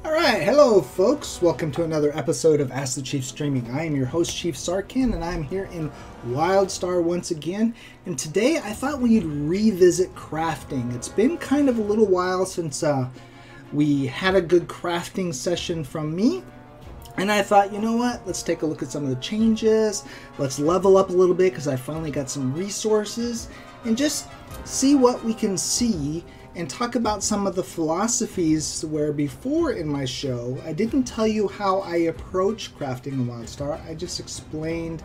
Alright, hello folks. Welcome to another episode of Ask the Chief Streaming. I am your host, Chief Sarcan, and I'm here in WildStar once again. And today I thought we'd revisit crafting. It's been kind of a little while since we had a good crafting session from me. And I thought, you know what, let's take a look at some of the changes. Let's level up a little bit because I finally got some resources. And just see what we can see and talk about some of the philosophies where before in my show I didn't tell you how I approach crafting in WildStar. I just explained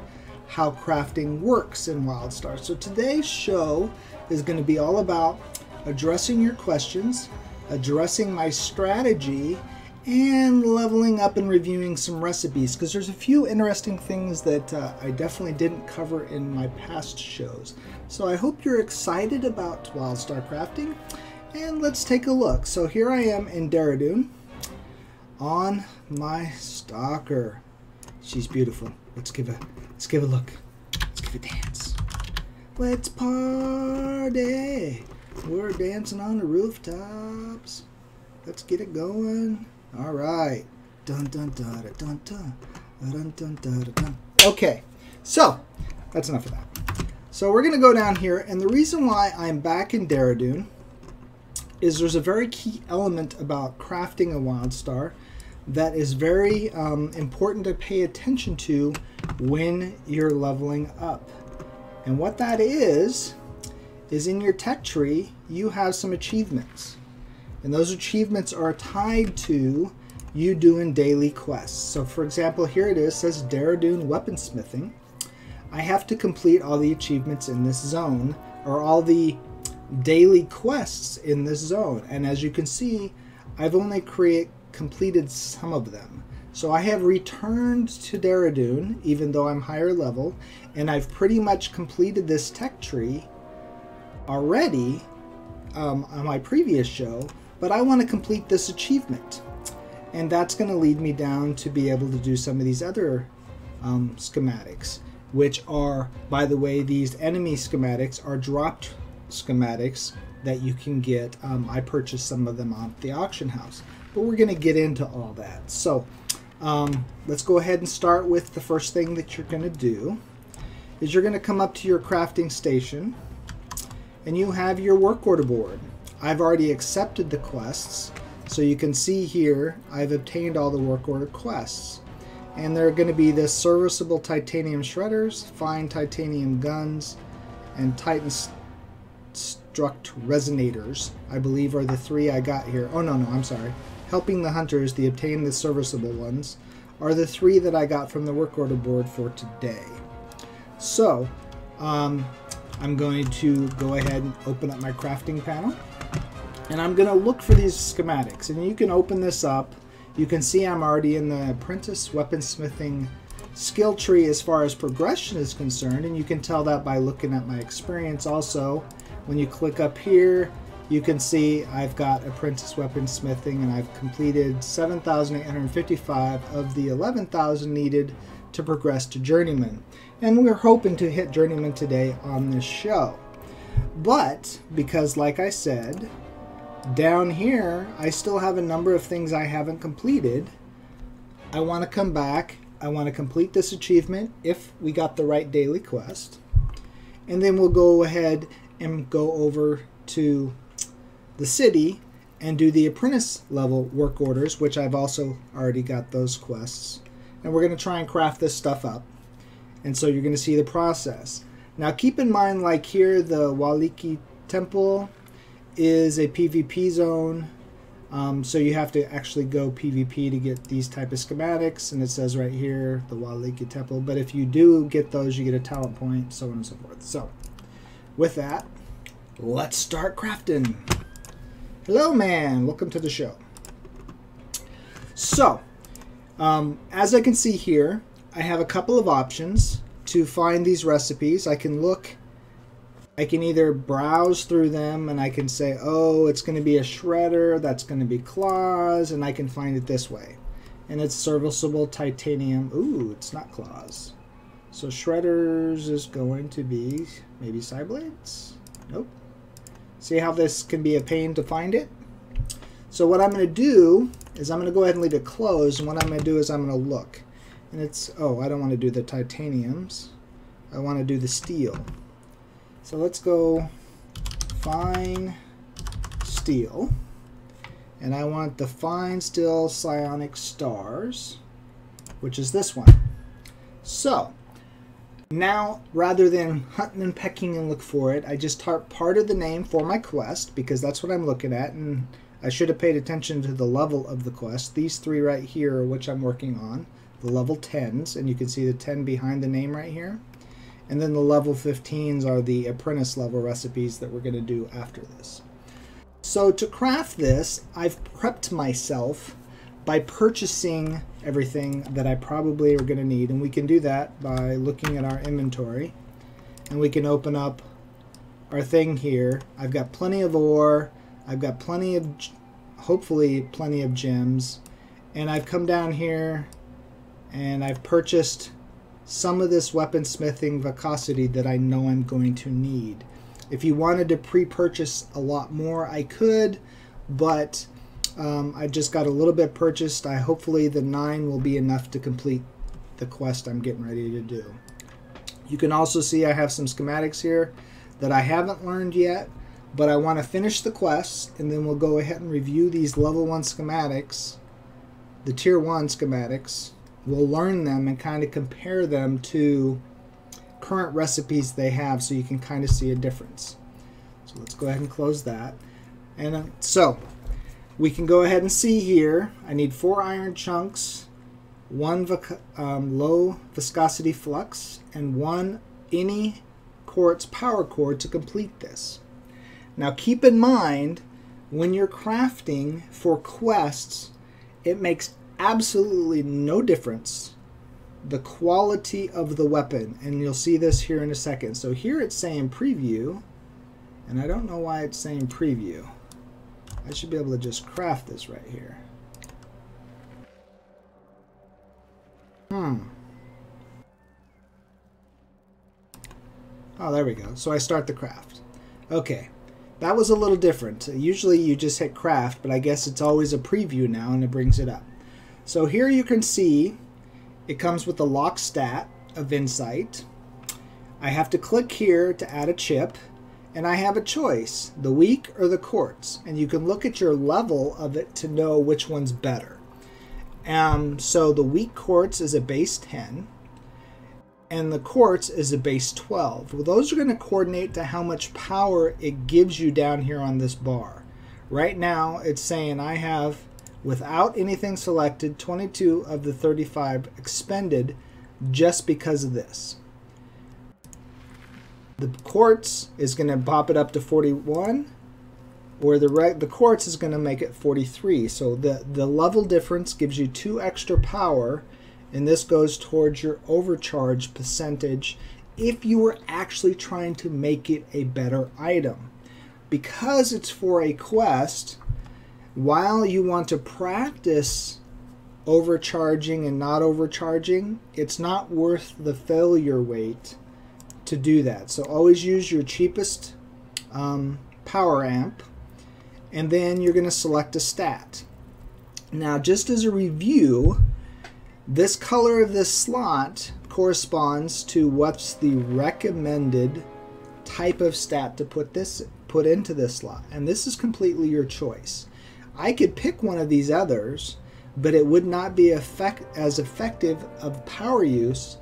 how crafting works in WildStar. So today's show is going to be all about addressing your questions, addressing my strategy, and leveling up and reviewing some recipes, because there's a few interesting things that I definitely didn't cover in my past shows. So I hope you're excited about WildStar crafting. And let's take a look. So here I am in Dehradun on my stalker. She's beautiful. Let's give a look. Let's give a dance. Let's party. We're dancing on the rooftops. Let's get it going. All right. Dun dun dun dun dun dun dun dun dun. Okay. So that's enough of that. So we're gonna go down here, and the reason why I'm back in Dehradun is there's a very key element about crafting a WildStar that is very important to pay attention to when you're leveling up. And what that is in your tech tree, you have some achievements. And those achievements are tied to you doing daily quests. So for example, here it is, says Dehradun Weaponsmithing. I have to complete all the achievements in this zone, or all the daily quests in this zone, and as you can see, I've only completed some of them. So I have returned to Dehradun even though I'm higher level, and I've pretty much completed this tech tree already on my previous show, but I want to complete this achievement, and that's going to lead me down to be able to do some of these other schematics, which are, by the way, these enemy schematics are dropped schematics that you can get. I purchased some of them off the auction house, but we're going to get into all that. So let's go ahead and start with the first thing that you're going to do is you're going to come up to your crafting station, and you have your work order board. I've already accepted the quests, so you can see here I've obtained all the work order quests, and they're going to be the serviceable titanium shredders, fine titanium guns, and Titan Struct resonators, I believe, are the three I got here. Oh no, I'm sorry. Helping the hunters to obtain the serviceable ones are the three that I got from the work order board for today. So I'm going to go ahead and open up my crafting panel, and I'm going to look for these schematics, and you can open this up. You can see I'm already in the apprentice weaponsmithing skill tree as far as progression is concerned, and you can tell that by looking at my experience also. When you click up here, you can see I've got apprentice weaponsmithing, and I've completed 7,855 of the 11,000 needed to progress to journeyman. And we're hoping to hit journeyman today on this show. But because, like I said, down here I still have a number of things I haven't completed. I want to come back. I want to complete this achievement if we got the right daily quest, and then we'll go ahead and go over to the city and do the apprentice level work orders, which I've also already got those quests, and we're going to try and craft this stuff up. And so you're going to see the process. Now keep in mind, like here, the Waliki Temple is a PvP zone, so you have to actually go PvP to get these type of schematics, and it says right here the Waliki Temple, but if you do get those, you get a talent point, so on and so forth. So with that, let's start crafting. Hello man, welcome to the show. So as I can see here, I have a couple of options to find these recipes. I can either browse through them, and I can say, oh, it's going to be a shredder, that's going to be claws, and I can find it this way. And it's serviceable titanium. Ooh, it's not claws. So shredders is going to be maybe side blades? Nope. See how this can be a pain to find it? So what I'm going to do is I'm going to go ahead and leave it closed, and what I'm going to do is I'm going to look. And it's, oh, I don't want to do the titaniums. I want to do the steel. So let's go fine steel. And I want the fine steel psionic stars, which is this one. So now, rather than hunting and pecking and look for it, I just type part of the name for my quest, because that's what I'm looking at, and I should have paid attention to the level of the quest. These three right here are which I'm working on, the level 10s, and you can see the 10 behind the name right here. And then the level 15s are the apprentice level recipes that we're going to do after this. So to craft this, I've prepped myself by purchasing everything that I probably are going to need, and we can do that by looking at our inventory, and we can open up our thing here. I've got plenty of ore, I've got plenty of, hopefully plenty of gems, and I've come down here and I've purchased some of this weaponsmithing viscosity that I know I'm going to need. If you wanted to pre-purchase a lot more, I could, but I just got a little bit purchased. Hopefully the 9 will be enough to complete the quest I'm getting ready to do. You can also see I have some schematics here that I haven't learned yet, but I want to finish the quest, and then we'll go ahead and review these level 1 schematics, the tier 1 schematics. We'll learn them and kind of compare them to current recipes they have, so you can kind of see a difference. So let's go ahead and close that. And so we can go ahead and see here, I need 4 iron chunks, 1 low viscosity flux, and 1 any quartz power core to complete this. Now keep in mind, when you're crafting for quests, it makes absolutely no difference the quality of the weapon, and you'll see this here in a second. So here it's saying preview, and I don't know why it's saying preview. I should be able to just craft this right here. Oh, there we go. So I start the craft. Okay, that was a little different. Usually you just hit craft, but I guess it's always a preview now, and it brings it up. So here you can see it comes with the lock stat of insight. I have to click here to add a chip, and I have a choice, the weak or the quartz, and you can look at your level of it to know which one's better. So the weak quartz is a base 10, and the quartz is a base 12. Well, those are going to coordinate to how much power it gives you down here on this bar. Right now it's saying I have, without anything selected, 22 of the 35 expended just because of this. The quartz is going to pop it up to 41, or the quartz is going to make it 43. So the level difference gives you 2 extra power, and this goes towards your overcharge percentage if you were actually trying to make it a better item. Because it's for a quest, while you want to practice overcharging and not overcharging, it's not worth the failure rate to do that. So always use your cheapest power amp, and then you're going to select a stat. Now, just as a review, this color of this slot corresponds to what's the recommended type of stat to put into this slot, and this is completely your choice. I could pick one of these others, but it would not be as effective of power use,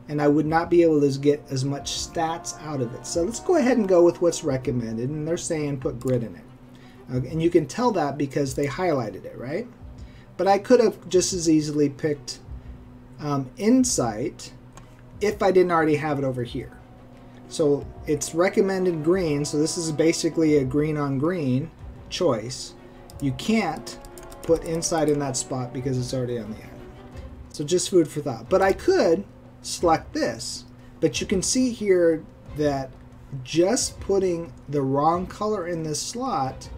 and I would not be able to get as much stats out of it. So let's go ahead and go with what's recommended, and they're saying put grid in it. Okay, and you can tell that because they highlighted it, right? But I could have just as easily picked insight if I didn't already have it over here. So it's recommended green, so this is basically a green on green choice. You can't put insight in that spot because it's already on the item. So just food for thought. But I could select this, but you can see here that just putting the wrong color in this slot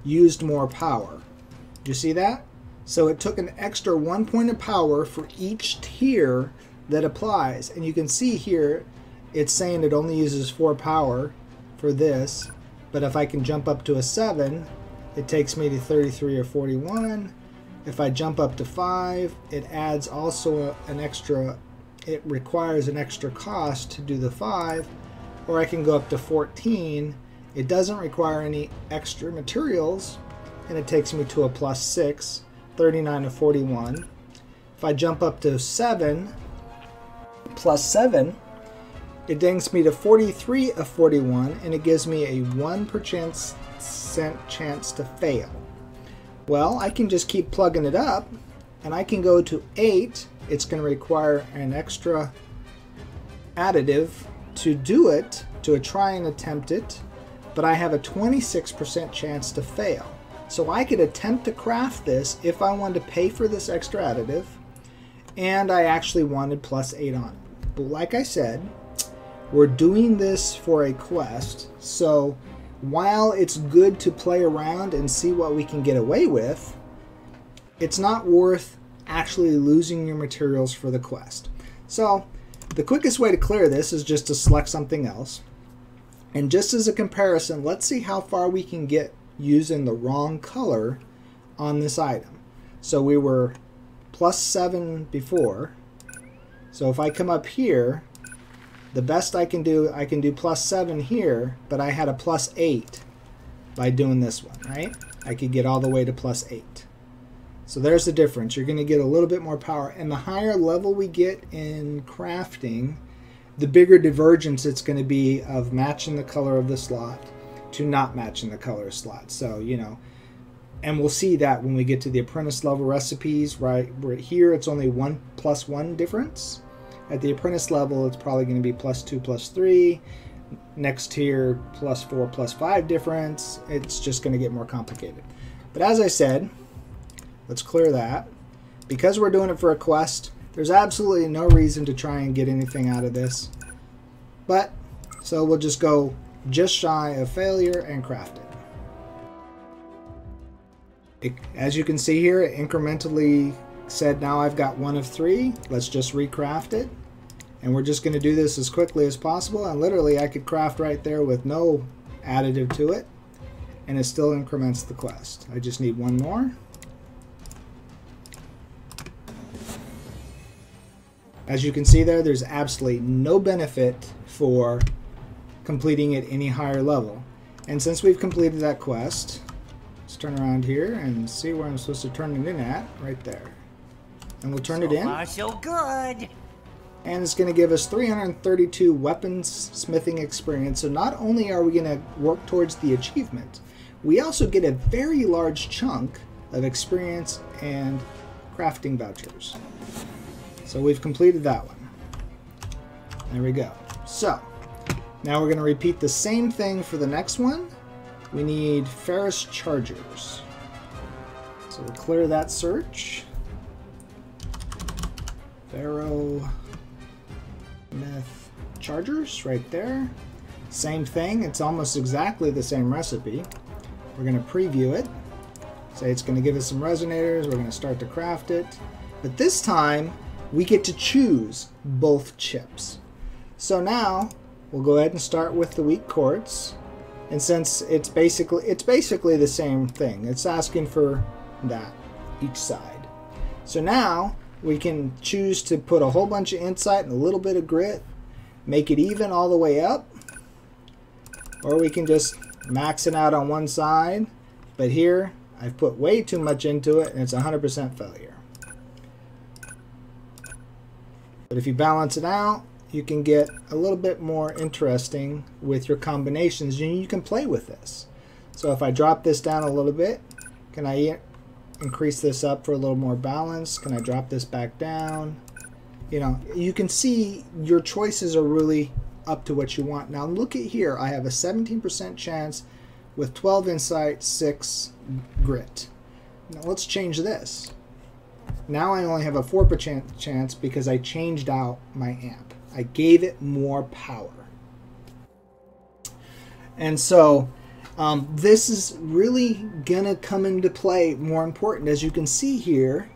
used more power. Do you see that? So it took an extra 1 point of power for each tier that applies, and you can see here it's saying it only uses 4 power for this, but if I can jump up to a 7, it takes me to 33 or 41. If I jump up to 5, it adds also an extra, it requires an extra cost to do the 5. Or I can go up to 14. It doesn't require any extra materials, and it takes me to a plus 6, 39 to 41. If I jump up to 7, plus 7, it brings me to 43 of 41, and it gives me a 1% chance to fail. Well, I can just keep plugging it up, and I can go to 8. It's going to require an extra additive to do it, to try and attempt it, but I have a 26% chance to fail. So I could attempt to craft this if I wanted to pay for this extra additive, and I actually wanted plus 8 on it. But like I said, we're doing this for a quest, so while it's good to play around and see what we can get away with, it's not worth actually losing your materials for the quest. So the quickest way to clear this is just to select something else. And just as a comparison, let's see how far we can get using the wrong color on this item. So we were plus 7 before. So if I come up here, the best I can do plus 7 here, but I had a plus 8 by doing this one, right? I could get all the way to plus 8. So there's the difference. You're going to get a little bit more power. And the higher level we get in crafting, the bigger divergence it's going to be of matching the color of the slot to not matching the color of slot. So, you know, and we'll see that when we get to the apprentice level recipes, right? Right here, it's only 1 plus 1 difference. At the apprentice level, it's probably going to be plus 2, plus 3. Next tier, plus 4, plus 5 difference. It's just going to get more complicated. But as I said, let's clear that. Because we're doing it for a quest, there's absolutely no reason to try and get anything out of this. But, so we'll just go just shy of failure and craft it. As you can see here, it incrementally said now I've got 1 of 3. Let's just recraft it. And we're just going to do this as quickly as possible. And literally I could craft right there with no additive to it. And it still increments the quest. I just need 1 more. As you can see there, there's absolutely no benefit for completing it any higher level. And since we've completed that quest, let's turn around here and see where I'm supposed to turn it in at, right there. And we'll turn it in. So far, so good. And it's going to give us 332 weaponsmithing experience. So not only are we going to work towards the achievement, we also get a very large chunk of experience and crafting vouchers. So we've completed that one. There we go. So now we're going to repeat the same thing for the next one. We need ferrous chargers. So we'll clear that search. Ferro myth chargers right there. Same thing. It's almost exactly the same recipe. We're going to preview it. Say it's going to give us some resonators. We're going to start to craft it. But this time we get to choose both chips. So now we'll go ahead and start with the weak quartz. And since it's basically the same thing, it's asking for that each side. So now we can choose to put a whole bunch of insight and a little bit of grit, make it even all the way up, or we can just max it out on one side. But here I've put way too much into it and it's 100% failure. But if you balance it out, you can get a little bit more interesting with your combinations, and you can play with this. So if I drop this down a little bit, can I increase this up for a little more balance? Can I drop this back down? You know, you can see your choices are really up to what you want. Now look at here, I have a 17% chance with 12 insight, 6 grit. Now let's change this. Now I only have a 4% chance because I changed out my amp. I gave it more power. And so this is really gonna come into play more important. As you can see here,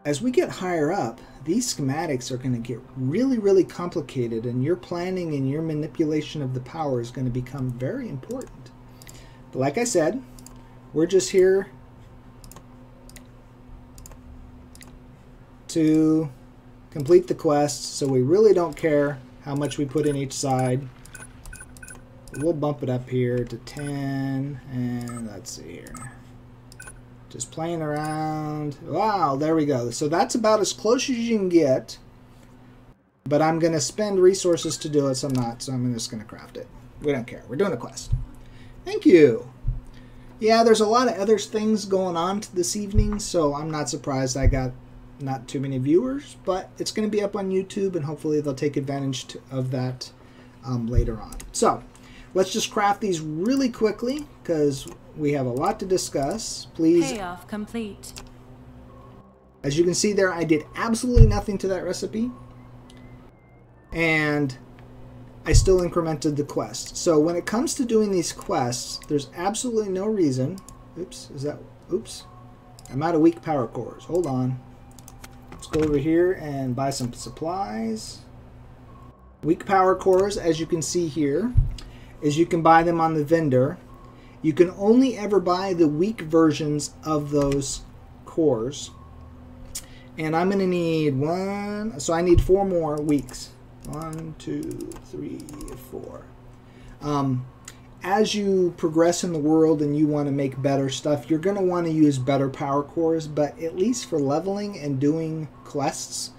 as we get higher up, these schematics are gonna get really, really complicated, and your planning and your manipulation of the power is gonna become very important. But like I said, We're just here to complete the quest, so we really don't care how much we put in each side. We'll bump it up here to 10, and let's see here. Just playing around. Wow, there we go. So that's about as close as you can get, but I'm going to spend resources to do it, so I'm not, so I'm just going to craft it. We don't care. We're doing a quest. Thank you. Yeah, there's a lot of other things going on this evening, so I'm not surprised I got not too many viewers, but it's going to be up on YouTube, and hopefully they'll take advantage of that later on. So let's just craft these really quickly because we have a lot to discuss. Please. Payoff complete. As you can see there, I did absolutely nothing to that recipe, and I still incremented the quest. So when it comes to doing these quests, there's absolutely no reason. Oops, oops. I'm out of weak power cores. Hold on. Let's go over here and buy some supplies. Weak power cores, as you can see here, is you can buy them on the vendor. You can only ever buy the weak versions of those cores. And I'm going to need one, so I need 4 more weeks. 1, 2, 3, 4. As you progress in the world and you want to make better stuff, you're going to want to use better power cores, but at least for leveling and doing quests,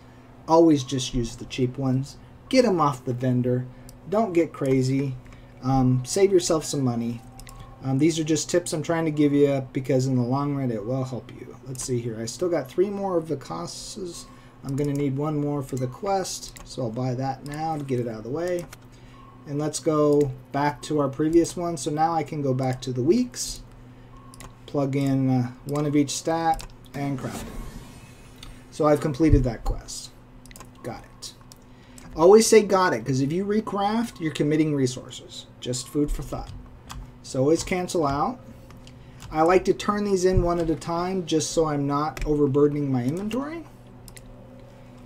always just use the cheap ones. Get them off the vendor. Don't get crazy. Save yourself some money. These are just tips I'm trying to give you because in the long run it will help you. Let's see here. I still got 3 more of the costs. I'm going to need 1 more for the quest, so I'll buy that now to get it out of the way. And let's go back to our previous one. So now I can go back to the weeks, plug in 1 of each stat, and craft it. So I've completed that quest. Got it. Always say got it, because if you recraft, you're committing resources. Just food for thought. So always cancel out. I like to turn these in 1 at a time just so I'm not overburdening my inventory.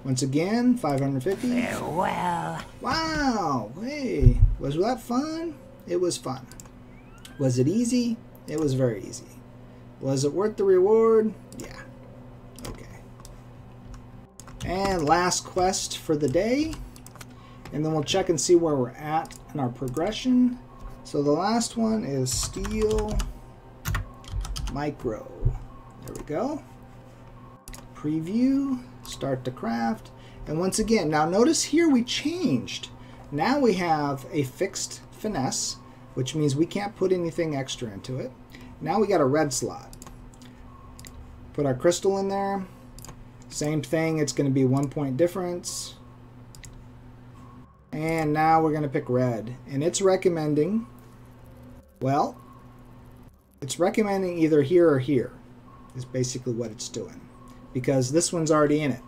Once again, 550. Farewell. Wow. Hey, was that fun? It was fun. Was it easy? It was very easy. Was it worth the reward? Yeah. Okay. And last quest for the day. And then we'll check and see where we're at in our progression. So the last one is steel micro. There we go. Preview. Start to craft, and once again, now notice here we changed. Now we have a fixed finesse, which means we can't put anything extra into it. Now we got a red slot. Put our crystal in there. Same thing, it's going to be 1 point difference. And now we're going to pick red, and it's recommending, well, it's recommending either here or here is basically what it's doing. Because this one's already in it.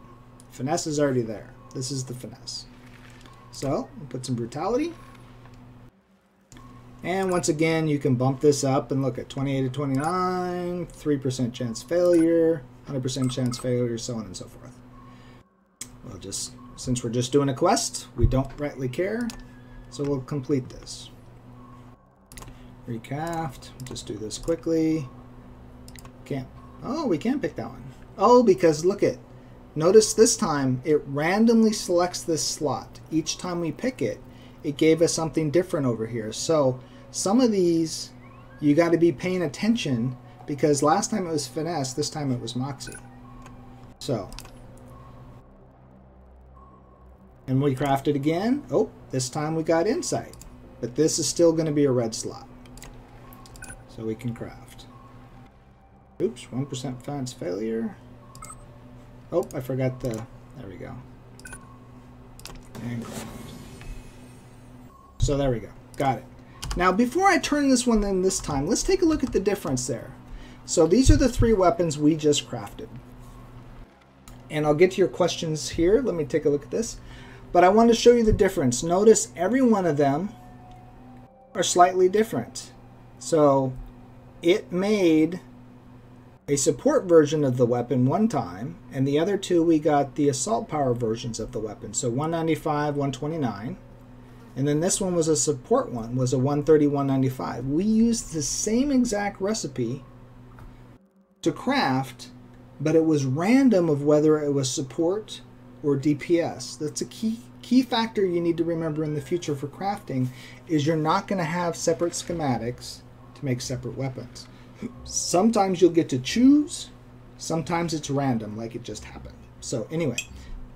Finesse is already there. This is the finesse. So, we'll put some brutality. And once again, you can bump this up and look at 28 to 29, 3% chance failure, 100% chance failure, so on and so forth. Well, just since we're just doing a quest, we don't rightly care. So we'll complete this. Recraft. Just do this quickly. Can't. Oh, we can pick that one. Oh, because look at, notice this time it randomly selects this slot. Each time we pick it, it gave us something different over here. So some of these you got to be paying attention because last time it was finesse, this time it was moxie. So, and we crafted again. Oh, this time we got insight, but this is still going to be a red slot. So we can craft. Oops, 1% chance failure. Oh, I forgot the, there we go. And craft. So there we go. Got it. Now, before I turn this one in this time, let's take a look at the difference there. So these are the 3 weapons we just crafted. And I'll get to your questions here. Let me take a look at this. But I want to show you the difference. Notice every one of them are slightly different. So it made a support version of the weapon one time, and the other 2 we got the assault power versions of the weapon. So 195, 129, and then this one was a support one, was a 130, 195. We used the same exact recipe to craft, but it was random of whether it was support or DPS. That's a key factor you need to remember in the future for crafting, is you're not going to have separate schematics to make separate weapons. Sometimes you'll get to choose, sometimes it's random, like it just happened. So anyway,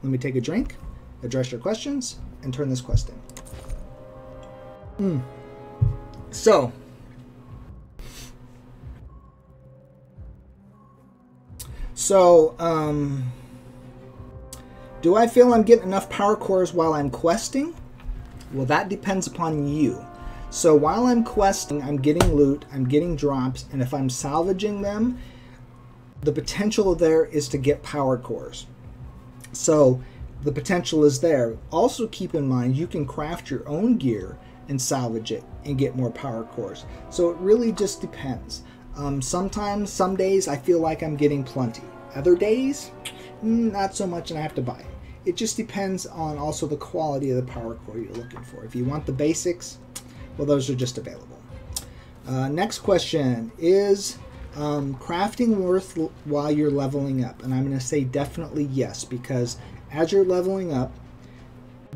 let me take a drink, address your questions, and turn this quest in. So, do I feel I'm getting enough power cores while I'm questing? Well, that depends upon you. So while I'm questing, I'm getting loot, I'm getting drops, and if I'm salvaging them, the potential there is to get power cores. So the potential is there. Also keep in mind, you can craft your own gear and salvage it and get more power cores. So it really just depends. Sometimes, some days, I feel like I'm getting plenty. Other days, not so much, and I have to buy it. It just depends on also the quality of the power core you're looking for. If you want the basics, well, those are just available. Next question is, crafting worth while you're leveling up? And I'm going to say definitely yes, because as you're leveling up,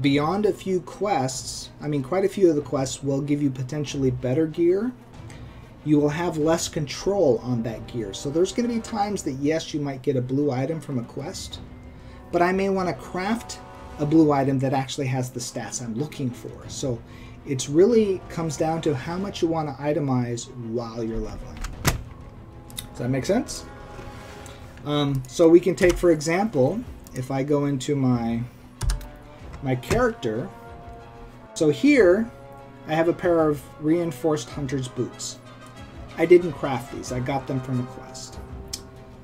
beyond a few quests, I mean quite a few of the quests will give you potentially better gear. You will have less control on that gear. So there's going to be times that yes, you might get a blue item from a quest, but I may want to craft a blue item that actually has the stats I'm looking for. So it's really comes down to how much you want to itemize while you're leveling. Does that make sense? So we can take, for example, if I go into my character, so here I have a pair of reinforced hunter's boots. I didn't craft these, I got them from a quest.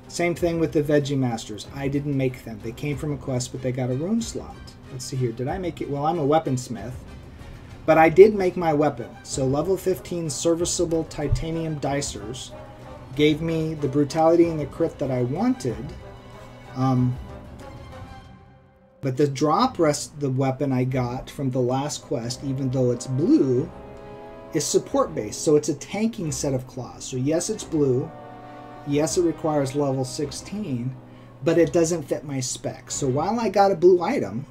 Same thing with the Veggie Masters. I didn't make them. They came from a quest, but they got a rune slot. Let's see here. Did I make it? Well, I'm a weaponsmith, but I did make my weapon. So level 15 serviceable titanium dicers gave me the brutality and the crit that I wanted. But the drop rest, the weapon I got from the last quest, even though it's blue, is support based. So it's a tanking set of claws. So yes, it's blue. Yes, it requires level 16, but it doesn't fit my spec. So while I got a blue item,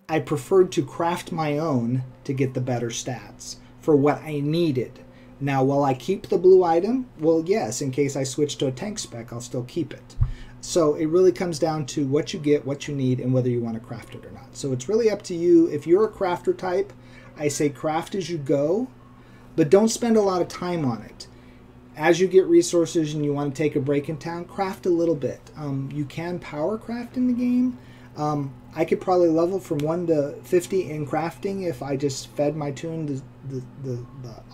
I preferred to craft my own to get the better stats for what I needed. Now, will I keep the blue item? Well, yes, in case I switch to a tank spec, I'll still keep it. So it really comes down to what you get, what you need, and whether you want to craft it or not. So it's really up to you. If you're a crafter type, I say craft as you go, but don't spend a lot of time on it. As you get resources and you want to take a break in town, craft a little bit. You can power craft in the game. I could probably level from 1 to 50 in crafting if I just fed my tune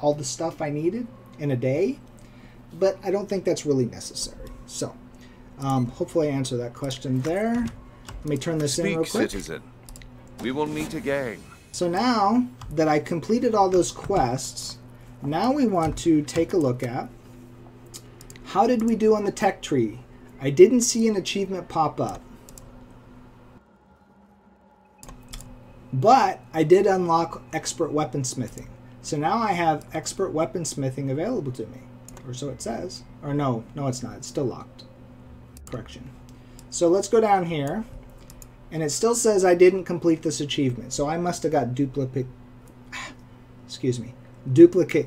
all the stuff I needed in a day, but I don't think that's really necessary. So hopefully I answer that question there. Let me turn this in real quick. Citizen. We will meet again. So now that I completed all those quests, now we want to take a look at how did we do on the tech tree. I didn't see an achievement pop up, but I did unlock expert weaponsmithing. So now I have expert weaponsmithing available to me, or so it says. Or no, it's not. It's still locked. Correction. So let's go down here, and it still says I didn't complete this achievement. So I must have got duplicate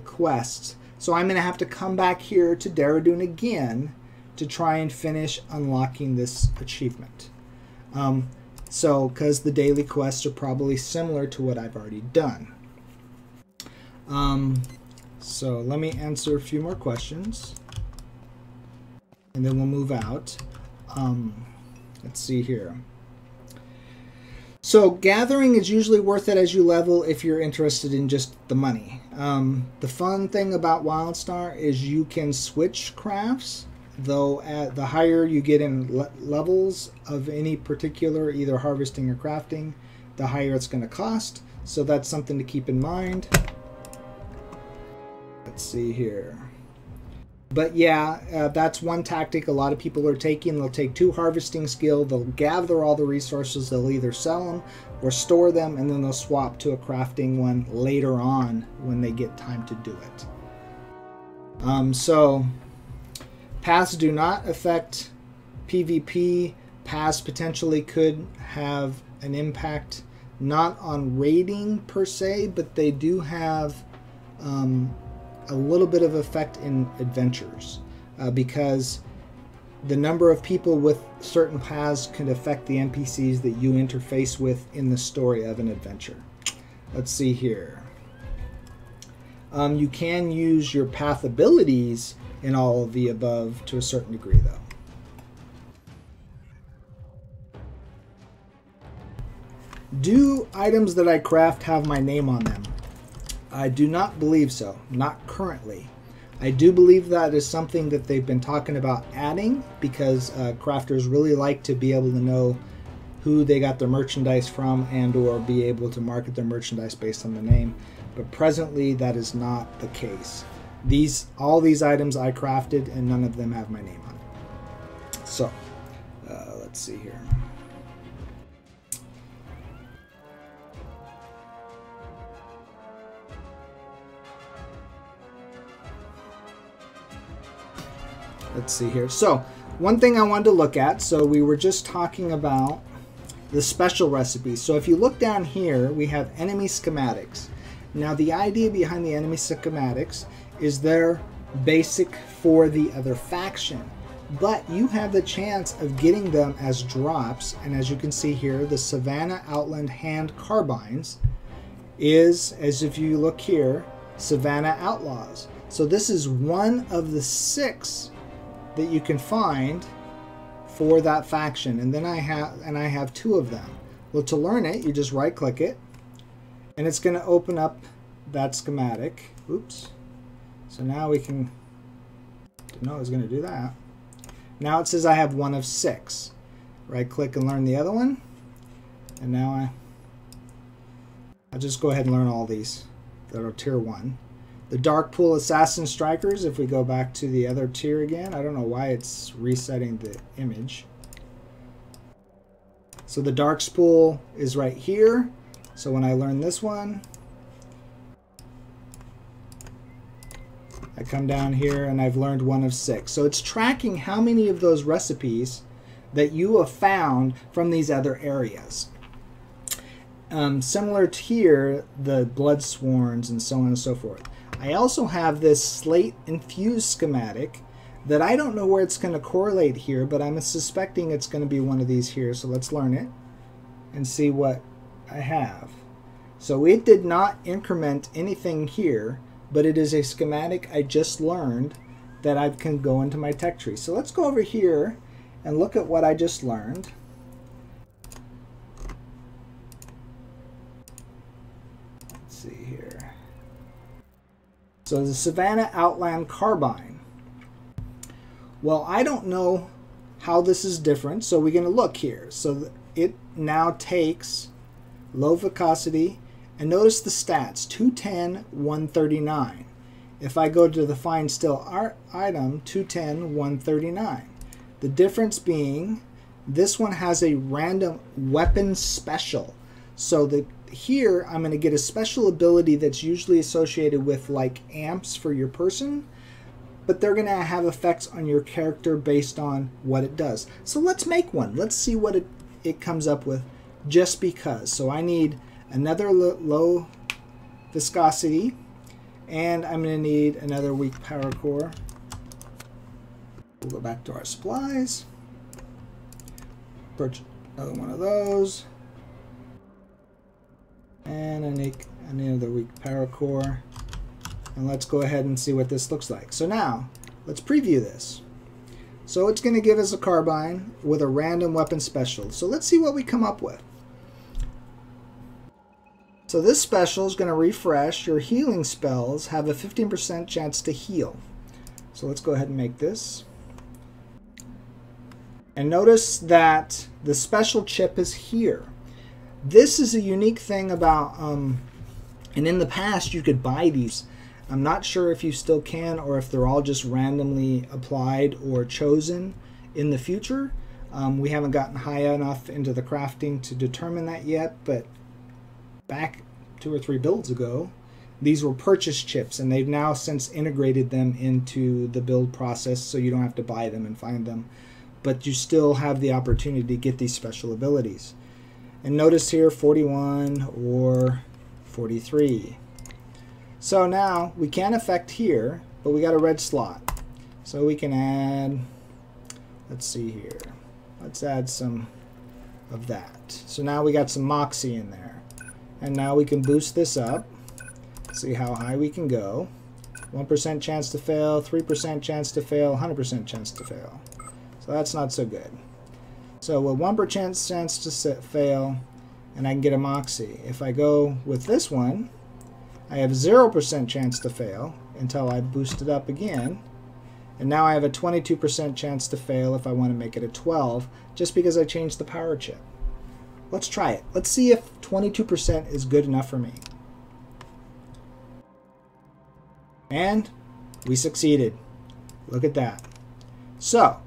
quests. So I'm going to have to come back here to Daradoon again to try and finish unlocking this achievement. Because the daily quests are probably similar to what I've already done. So let me answer a few more questions, and then we'll move out. Let's see here. So gathering is usually worth it as you level if you're interested in just the money. The fun thing about WildStar is you can switch crafts, though at the higher you get in levels of any particular, either harvesting or crafting, the higher it's going to cost. So that's something to keep in mind. Let's see here. But yeah, that's one tactic a lot of people are taking. They'll take 2 harvesting skill, they'll gather all the resources, they'll either sell them or store them, and then they'll swap to a crafting one later on when they get time to do it. So Paths do not affect PvP. Paths potentially could have an impact not on raiding per se, but they do have a little bit of effect in adventures because the number of people with certain paths can affect the NPCs that you interface with in the story of an adventure. Let's see here. You can use your path abilities in all of the above to a certain degree, though. Do items that I craft have my name on them? I do not believe so. Not currently. I do believe that is something that they've been talking about adding because crafters really like to be able to know who they got their merchandise from and or be able to market their merchandise based on the name. But presently that is not the case. All these items I crafted and none of them have my name on it. So let's see here. Let's see here. So one thing I wanted to look at, so we were just talking about the special recipes. So if you look down here, we have enemy schematics. Now the idea behind the enemy schematics is they're basic for the other faction, but you have the chance of getting them as drops. And as you can see here, the Savannah Outland hand carbines is, as if you look here, Savannah Outlaws. So this is one of the 6 that you can find for that faction, and then I have 2 of them. Well, to learn it, you just right click it and it's going to open up that schematic. Oops. So now we can, didn't know it was going to do that. Now it says I have 1 of 6. Right click and learn the other one, and now I'll just go ahead and learn all these that are tier 1. The Dark Pool Assassin Strikers, if we go back to the other tier again, I don't know why it's resetting the image. So the Dark Pool is right here. So when I learn this one, I come down here and I've learned 1 of 6. So it's tracking how many of those recipes that you have found from these other areas. Similar to here, the Bloodsworns and so on and so forth. I also have this Slate Infused schematic that I don't know where it's going to correlate here, but I'm suspecting it's going to be one of these here. So let's learn it and see what I have. So it did not increment anything here, but it is a schematic I just learned that I can go into my tech tree. So let's go over here and look at what I just learned. Let's see here. So the Savannah Outland Carbine. Well, I don't know how this is different, so we're going to look here. So it now takes low viscosity, and notice the stats, 210, 139. If I go to the Find Still Art item, 210, 139. The difference being this one has a random weapon special. So here I'm going to get a special ability that's usually associated with like amps for your person, but they're going to have effects on your character based on what it does. So let's make one. Let's see what it comes up with just because. So I need another low viscosity, and I'm going to need another weak power core. We'll go back to our supplies, purchase another one of those, and I need another weak power core. And let's go ahead and see what this looks like. So now let's preview this. So it's going to give us a carbine with a random weapon special. So let's see what we come up with. So this special is going to refresh. Your healing spells have a 15% chance to heal. So let's go ahead and make this. And notice that the special chip is here. This is a unique thing about, and in the past you could buy these. I'm not sure if you still can or if they're all just randomly applied or chosen in the future. We haven't gotten high enough into the crafting to determine that yet, but back 2 or 3 builds ago, These were purchase chips, and they've now since integrated them into the build process, so you don't have to buy them and find them. But you still have the opportunity to get these special abilities. And notice here 41 or 43. So now we can't affect here, but we got a red slot. So we can add, let's see here. Let's add some of that. So now we got some Moxie in there. And now we can boost this up. See how high we can go. 1% chance to fail, 3% chance to fail, 100% chance to fail. So that's not so good. So with 1% chance to fail, and I can get a Moxie. If I go with this one, I have 0% chance to fail until I boost it up again. And now I have a 22% chance to fail if I want to make it a 12, just because I changed the power chip. Let's try it. Let's see if 22% is good enough for me. And we succeeded. Look at that. So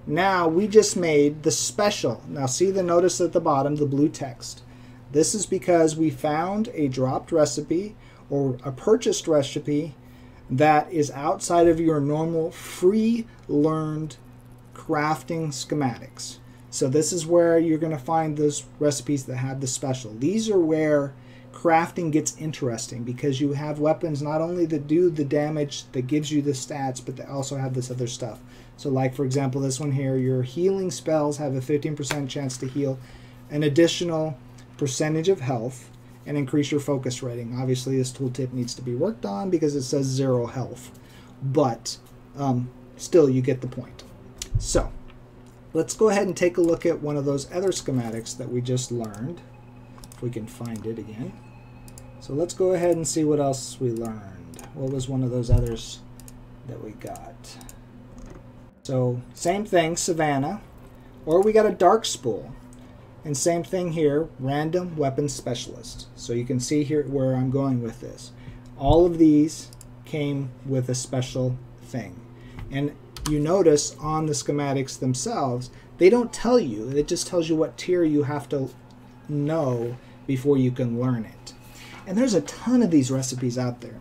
now we just made the special. Now see the notice at the bottom, the blue text. This is because we found a dropped recipe or a purchased recipe that is outside of your normal free learned crafting schematics. So this is where you're going to find those recipes that have the special. These are where crafting gets interesting, because you have weapons not only that do the damage that gives you the stats, but they also have this other stuff. So like for example this one here, your healing spells have a 15% chance to heal an additional percentage of health and increase your focus rating. Obviously this tooltip needs to be worked on because it says 0 health, but still you get the point. So let's go ahead and take a look at one of those other schematics that we just learned, if we can find it again. So let's go ahead and see what else we learned. What was one of those others that we got? So same thing, Savannah, or we got a dark spool. And same thing here, random weapon specialist. So you can see here where I'm going with this. All of these came with a special thing. And you notice on the schematics themselves, they don't tell you. It just tells you what tier you have to know before you can learn it. And there's a ton of these recipes out there.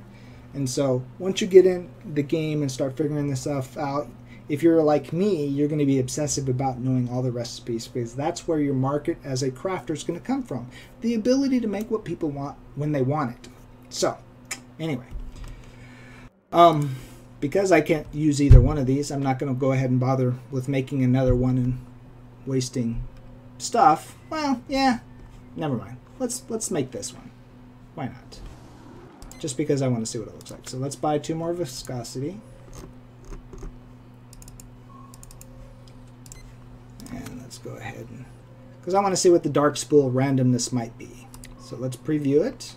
And so once you get in the game and start figuring this stuff out, if you're like me, you're going to be obsessive about knowing all the recipes, because that's where your market as a crafter is going to come from. The ability to make what people want when they want it. So anyway, because I can't use either one of these, I'm not going to go ahead and bother with making another one and wasting stuff. Well, yeah, never mind. Let's make this one. Why not? Just because I want to see what it looks like. So let's buy 2 more viscosity. And let's go ahead and, because I want to see what the dark spool randomness might be. So let's preview it.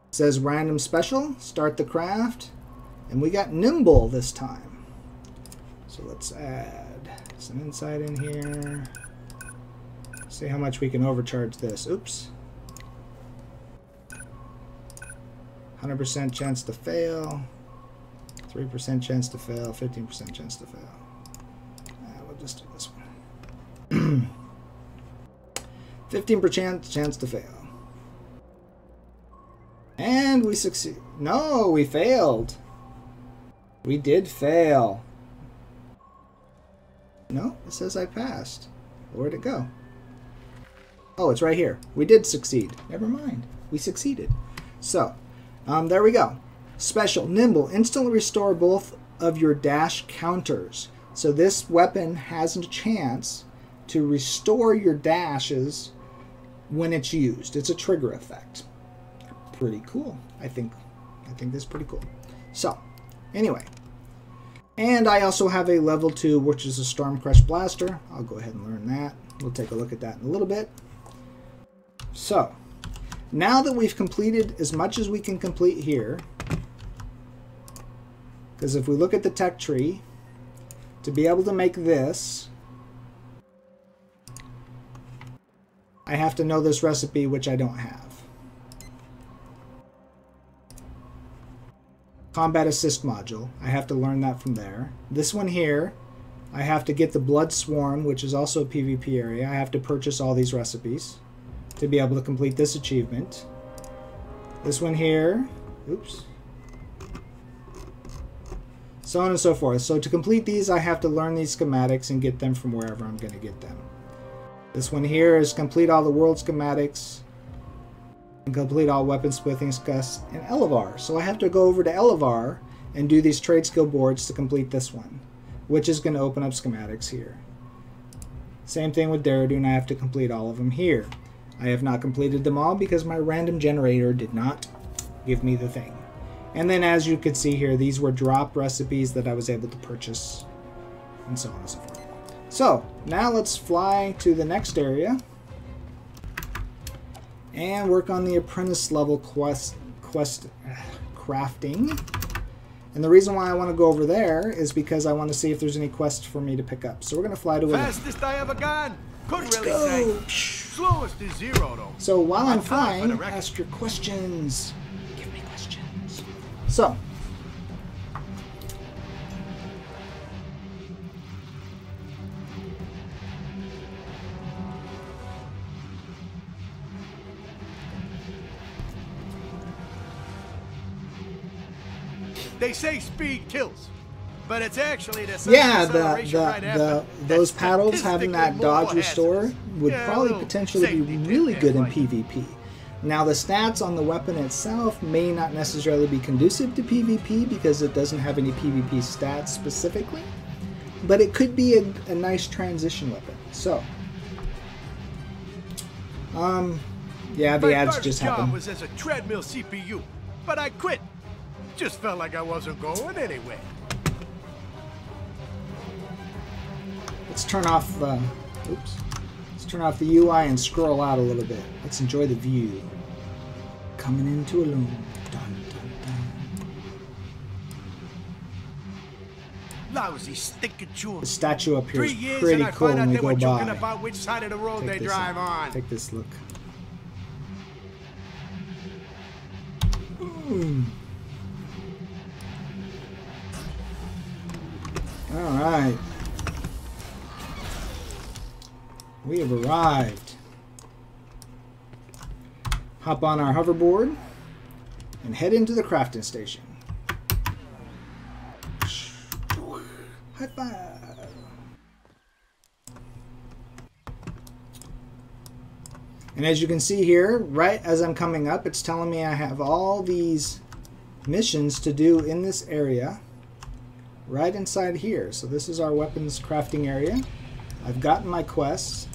It says random special, start the craft, and we got nimble this time. So let's add some insight in here. See how much we can overcharge this. Oops. 100% chance to fail, 3% chance to fail, 15% chance to fail. We'll just do this one. 15% chance to fail. And we succeed. No, we failed. We did fail. No, it says I passed. Where'd it go? Oh, it's right here. We did succeed. Never mind. We succeeded. So, there we go. Special, nimble, instantly restore both of your dash counters. So this weapon has a chance to restore your dashes when it's used. It's a trigger effect. Pretty cool. I think this is pretty cool. So, anyway. And I also have a level 2, which is a Storm Crush Blaster. I'll go ahead and learn that. We'll take a look at that in a little bit. So, now that we've completed as much as we can complete here, because if we look at the tech tree, to be able to make this, I have to know this recipe, which I don't have. Combat Assist module, I have to learn that from there. This one here, I have to get the Blood Swarm, which is also a PvP area. I have to purchase all these recipes to be able to complete this achievement. This one here, Oops. So on and so forth. So to complete these, I have to learn these schematics and get them from wherever I'm going to get them. This one here is complete all the world schematics and complete all weaponsmithing quests in Elevar. So I have to go over to Elevar and do these trade skill boards to complete this one, which is going to open up schematics here. Same thing with Daradoon, I have to complete all of them here. I have not completed them all because my random generator did not give me the thing. And then as you can see here, these were drop recipes that I was able to purchase, and so on and so forth. So, now let's fly to the next area and work on the apprentice level quest crafting. And the reason why I want to go over there is because I want to see if there's any quests for me to pick up. So we're going to fly to it. Fastest I ever gone. Couldn't really say. Slowest is 0 though. So while I'm flying, ask your questions. Give me questions. So. They say speed kills, but it's actually the those paddles having that dodge restore would probably potentially be really good in PvP. Now the stats on the weapon itself may not necessarily be conducive to PvP because it doesn't have any PvP stats specifically, but it could be a nice transition weapon. So, yeah, the ads just happened. My first job was as a treadmill CPU, but I quit. Just felt like I wasn't going anywhere. Let's turn off. Oops. Let's turn off the UI and scroll out a little bit. Let's enjoy the view. Coming into a loom. Dun, dun, dun. Lousy stinking chewing. The statue up here is 3 years pretty and I cool find out when we they go were by. joking about which side of the road they drive on. Take this look. Alright. We have arrived. Hop on our hoverboard and head into the crafting station. High five! And as you can see here, right as I'm coming up, it's telling me I have all these missions to do in this area. Right inside here. So this is our weapons crafting area. I've gotten my quests.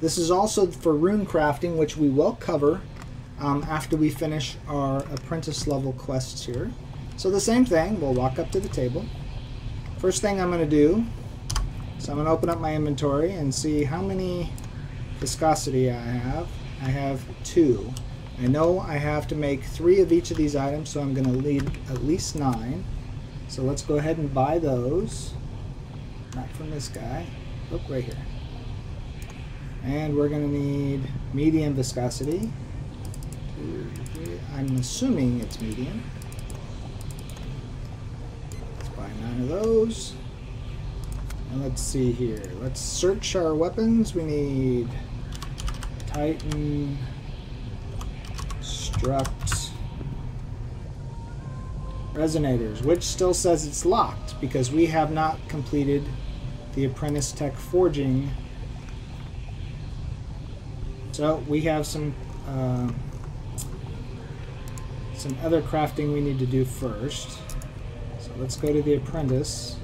This is also for runecrafting, which we will cover after we finish our apprentice level quests here. So the same thing, we'll walk up to the table. First thing I'm going to do is I'm going to open up my inventory and see how many viscosity I have. I have 2. I know I have to make 3 of each of these items, so I'm going to need at least 9. So let's go ahead and buy those. Not from this guy. Look right here. And we're going to need medium viscosity. I'm assuming it's medium. Let's buy 9 of those. And let's see here. Let's search our weapons. We need Titan, Struct, Resonators, which still says it's locked because we have not completed the Apprentice Tech Forging. So we have some other crafting we need to do first. So let's go to the Apprentice.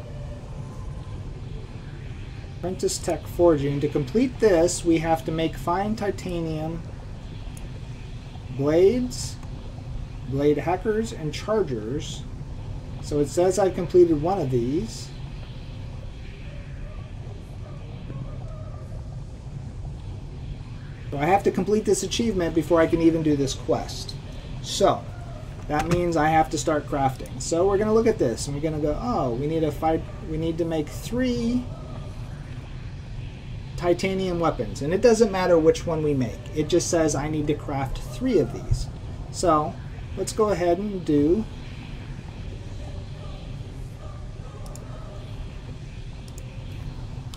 Apprentice Tech Forging. To complete this, we have to make fine titanium blades, blade hackers, and chargers. So it says I've completed one of these. So I have to complete this achievement before I can even do this quest. So that means I have to start crafting. So we're going to look at this and we're going to go, oh, we need to make 3 titanium weapons. And it doesn't matter which one we make. It just says I need to craft 3 of these. So let's go ahead and do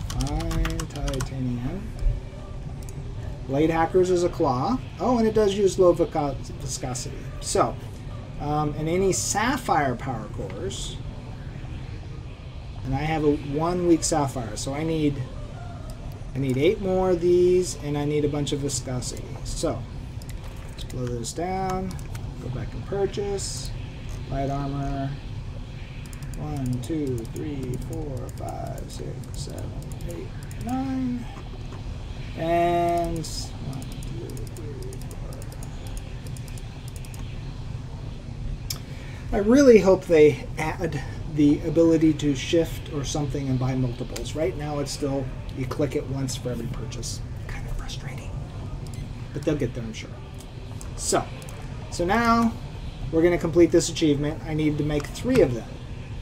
fine titanium. Blade hackers is a claw. Oh, and it does use low viscosity. So and any sapphire power cores. And I have a 1 weak sapphire, so I need 8 more of these, and I need a bunch of viscosity. So let's blow this down. Go back and purchase light armor. 1, 2, 3, 4, 5, 6, 7, 8, 9, and 1, 2, 3, 4. I really hope they add the ability to shift or something and buy multiples. Right now it's still, you click it once for every purchase. Kind of frustrating. But they'll get there, I'm sure. So now we're going to complete this achievement. I need to make 3 of them.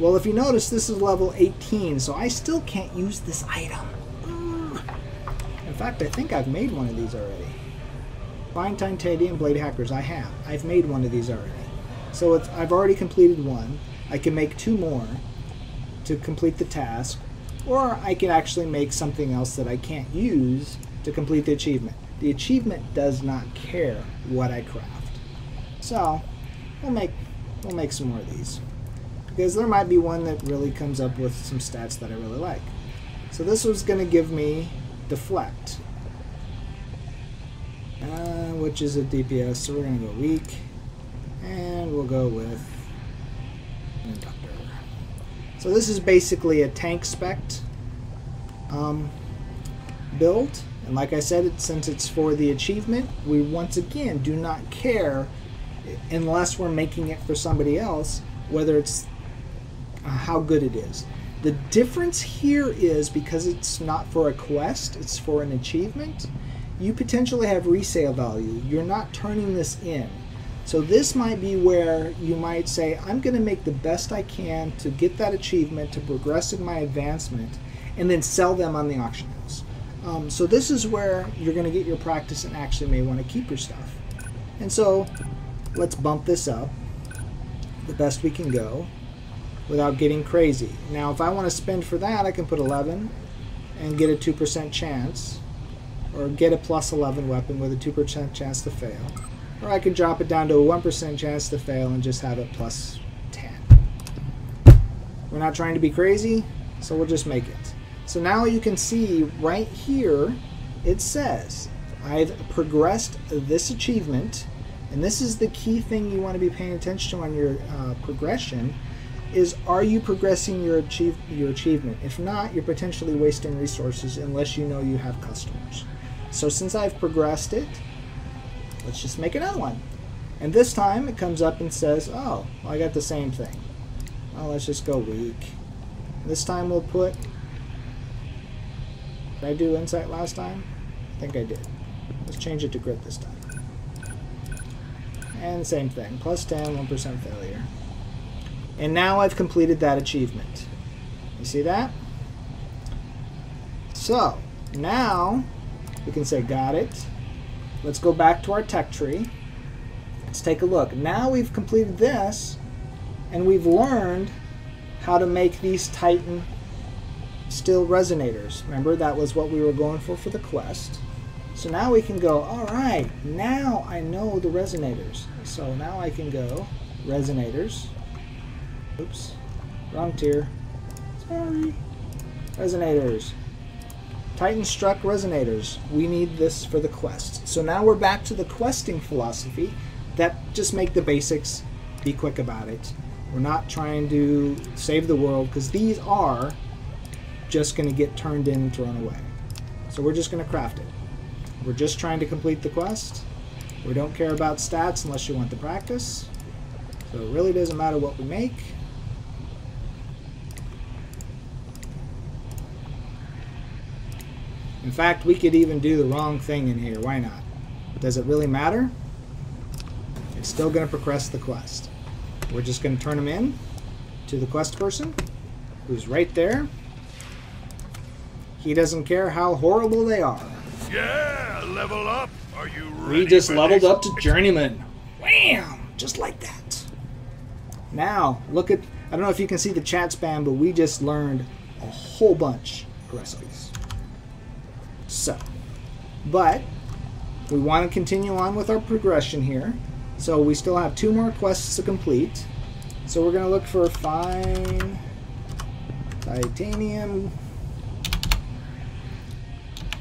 Well, if you notice, this is level 18, so I still can't use this item. In fact, I think I've made one of these already. Fine Titanium Blade Hackers, I have. I've made one of these already. So I've already completed one. I can make 2 more to complete the task, or I can actually make something else that I can't use to complete the achievement. The achievement does not care what I craft. So we'll make some more of these, because there might be one that really comes up with some stats that I really like. So this was going to give me Deflect, which is a DPS, so we're going to go weak, and we'll go with Inductor. So this is basically a tank spec build, and like I said, since it's for the achievement, we once again do not care, unless we're making it for somebody else, whether it's how good it is. The difference here is, because it's not for a quest, it's for an achievement, you potentially have resale value. You're not turning this in. So this might be where you might say, I'm going to make the best I can to get that achievement, to progress in my advancement, and then sell them on the auction house. So this is where you're going to get your practice and actually may want to keep your stuff. And so let's bump this up the best we can go without getting crazy. Now if I want to spend for that, I can put 11 and get a 2% chance, or get a plus 11 weapon with a 2% chance to fail. Or I can drop it down to a 1% chance to fail and just have it plus 10. We're not trying to be crazy, so we'll just make it. So now you can see right here, it says, I've progressed this achievement, and this is the key thing you want to be paying attention to on your progression, is are you progressing your achievement? If not, you're potentially wasting resources unless you know you have customers. So since I've progressed it, let's just make another one. And this time it comes up and says, oh, well, I got the same thing. Well, let's just go weak. This time we'll put, did I do insight last time? I think I did. Let's change it to grit this time. And same thing, plus 10, 1% failure. And now I've completed that achievement. You see that? So now we can say got it. Let's go back to our tech tree. Let's take a look. Now we've completed this, and we've learned how to make these Titan steel resonators. Remember, that was what we were going for the quest. So now we can go, all right, now I know the resonators. So now I can go resonators. Oops, wrong tier. Sorry. Resonators. Titan struck resonators. We need this for the quest. So now we're back to the questing philosophy. That just make the basics, be quick about it. We're not trying to save the world, because these are just going to get turned in and thrown away. So we're just going to craft it. We're just trying to complete the quest. We don't care about stats unless you want the practice. So it really doesn't matter what we make. In fact, we could even do the wrong thing in here. Why not? Does it really matter? It's still going to progress the quest. We're just going to turn them in to the quest person, who's right there. He doesn't care how horrible they are. Yeah, level up. Are you ready? We just for leveled this? up to Journeyman. Wham! Just like that. Now, look at, I don't know if you can see the chat spam, but we just learned a whole bunch of recipes. So, but we want to continue on with our progression here. So we still have 2 more quests to complete. So we're going to look for fine titanium.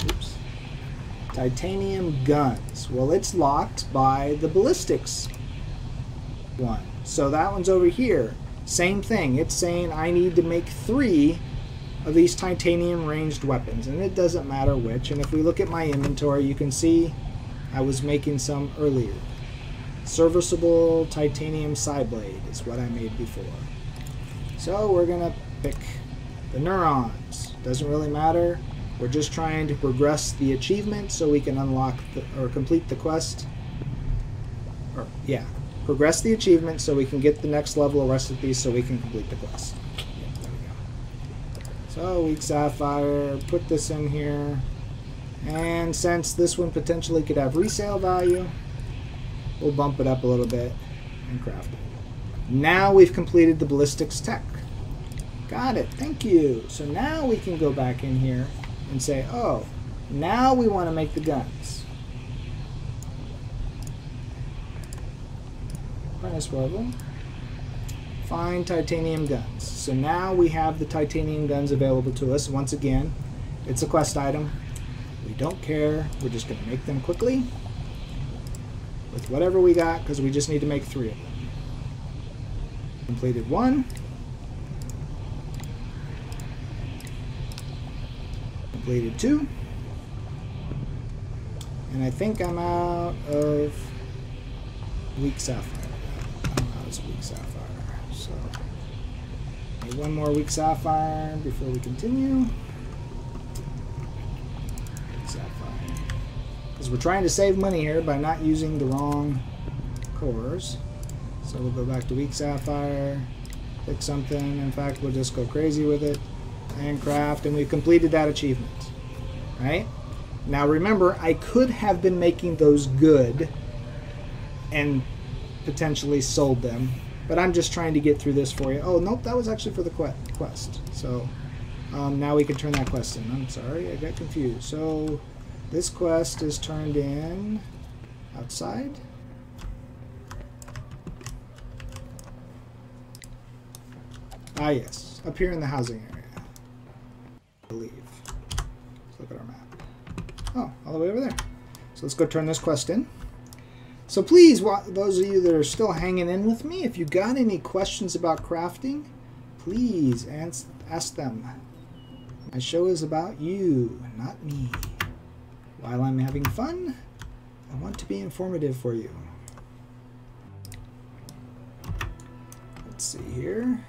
Oops. Titanium guns. Well, it's locked by the ballistics one. So that one's over here. Same thing. It's saying I need to make 3 of these titanium ranged weapons, and it doesn't matter which. And if we look at my inventory, you can see I was making some earlier. Serviceable titanium side blade is what I made before. So we're gonna pick the neurons. Doesn't really matter. We're just trying to progress the achievement so we can unlock or complete the quest. Or yeah, progress the achievement so we can get the next level of recipes so we can complete the quest. Yeah, there we go. So weak sapphire, put this in here. And since this one potentially could have resale value, we'll bump it up a little bit and craft it. Now we've completed the ballistics tech. Got it, thank you. So now we can go back in here and say, oh, now we want to make the guns. Furnace level. Find titanium guns. So now we have the titanium guns available to us. Once again, it's a quest item. We don't care. We're just going to make them quickly with whatever we got, because we just need to make 3 of them. Completed 1. Completed 2. And I think I'm out of weak sapphire. I'm out of weak sapphire. So need 1 more weak sapphire before we continue. Because we're trying to save money here by not using the wrong cores. So we'll go back to weak sapphire, pick something. In fact, we'll just go crazy with it and craft, and we've completed that achievement. Right? Now remember, I could have been making those good and potentially sold them, but I'm just trying to get through this for you. Oh, nope, that was actually for the quest. So now we can turn that quest in. I'm sorry, I got confused. So this quest is turned in outside. Ah, yes, up here in the housing area, I believe. Let's look at our map. Oh, all the way over there. So let's go turn this quest in. So please, those of you that are still hanging in with me, if you got any questions about crafting, please ask them. My show is about you, not me. While I'm having fun, I want to be informative for you. Let's see here.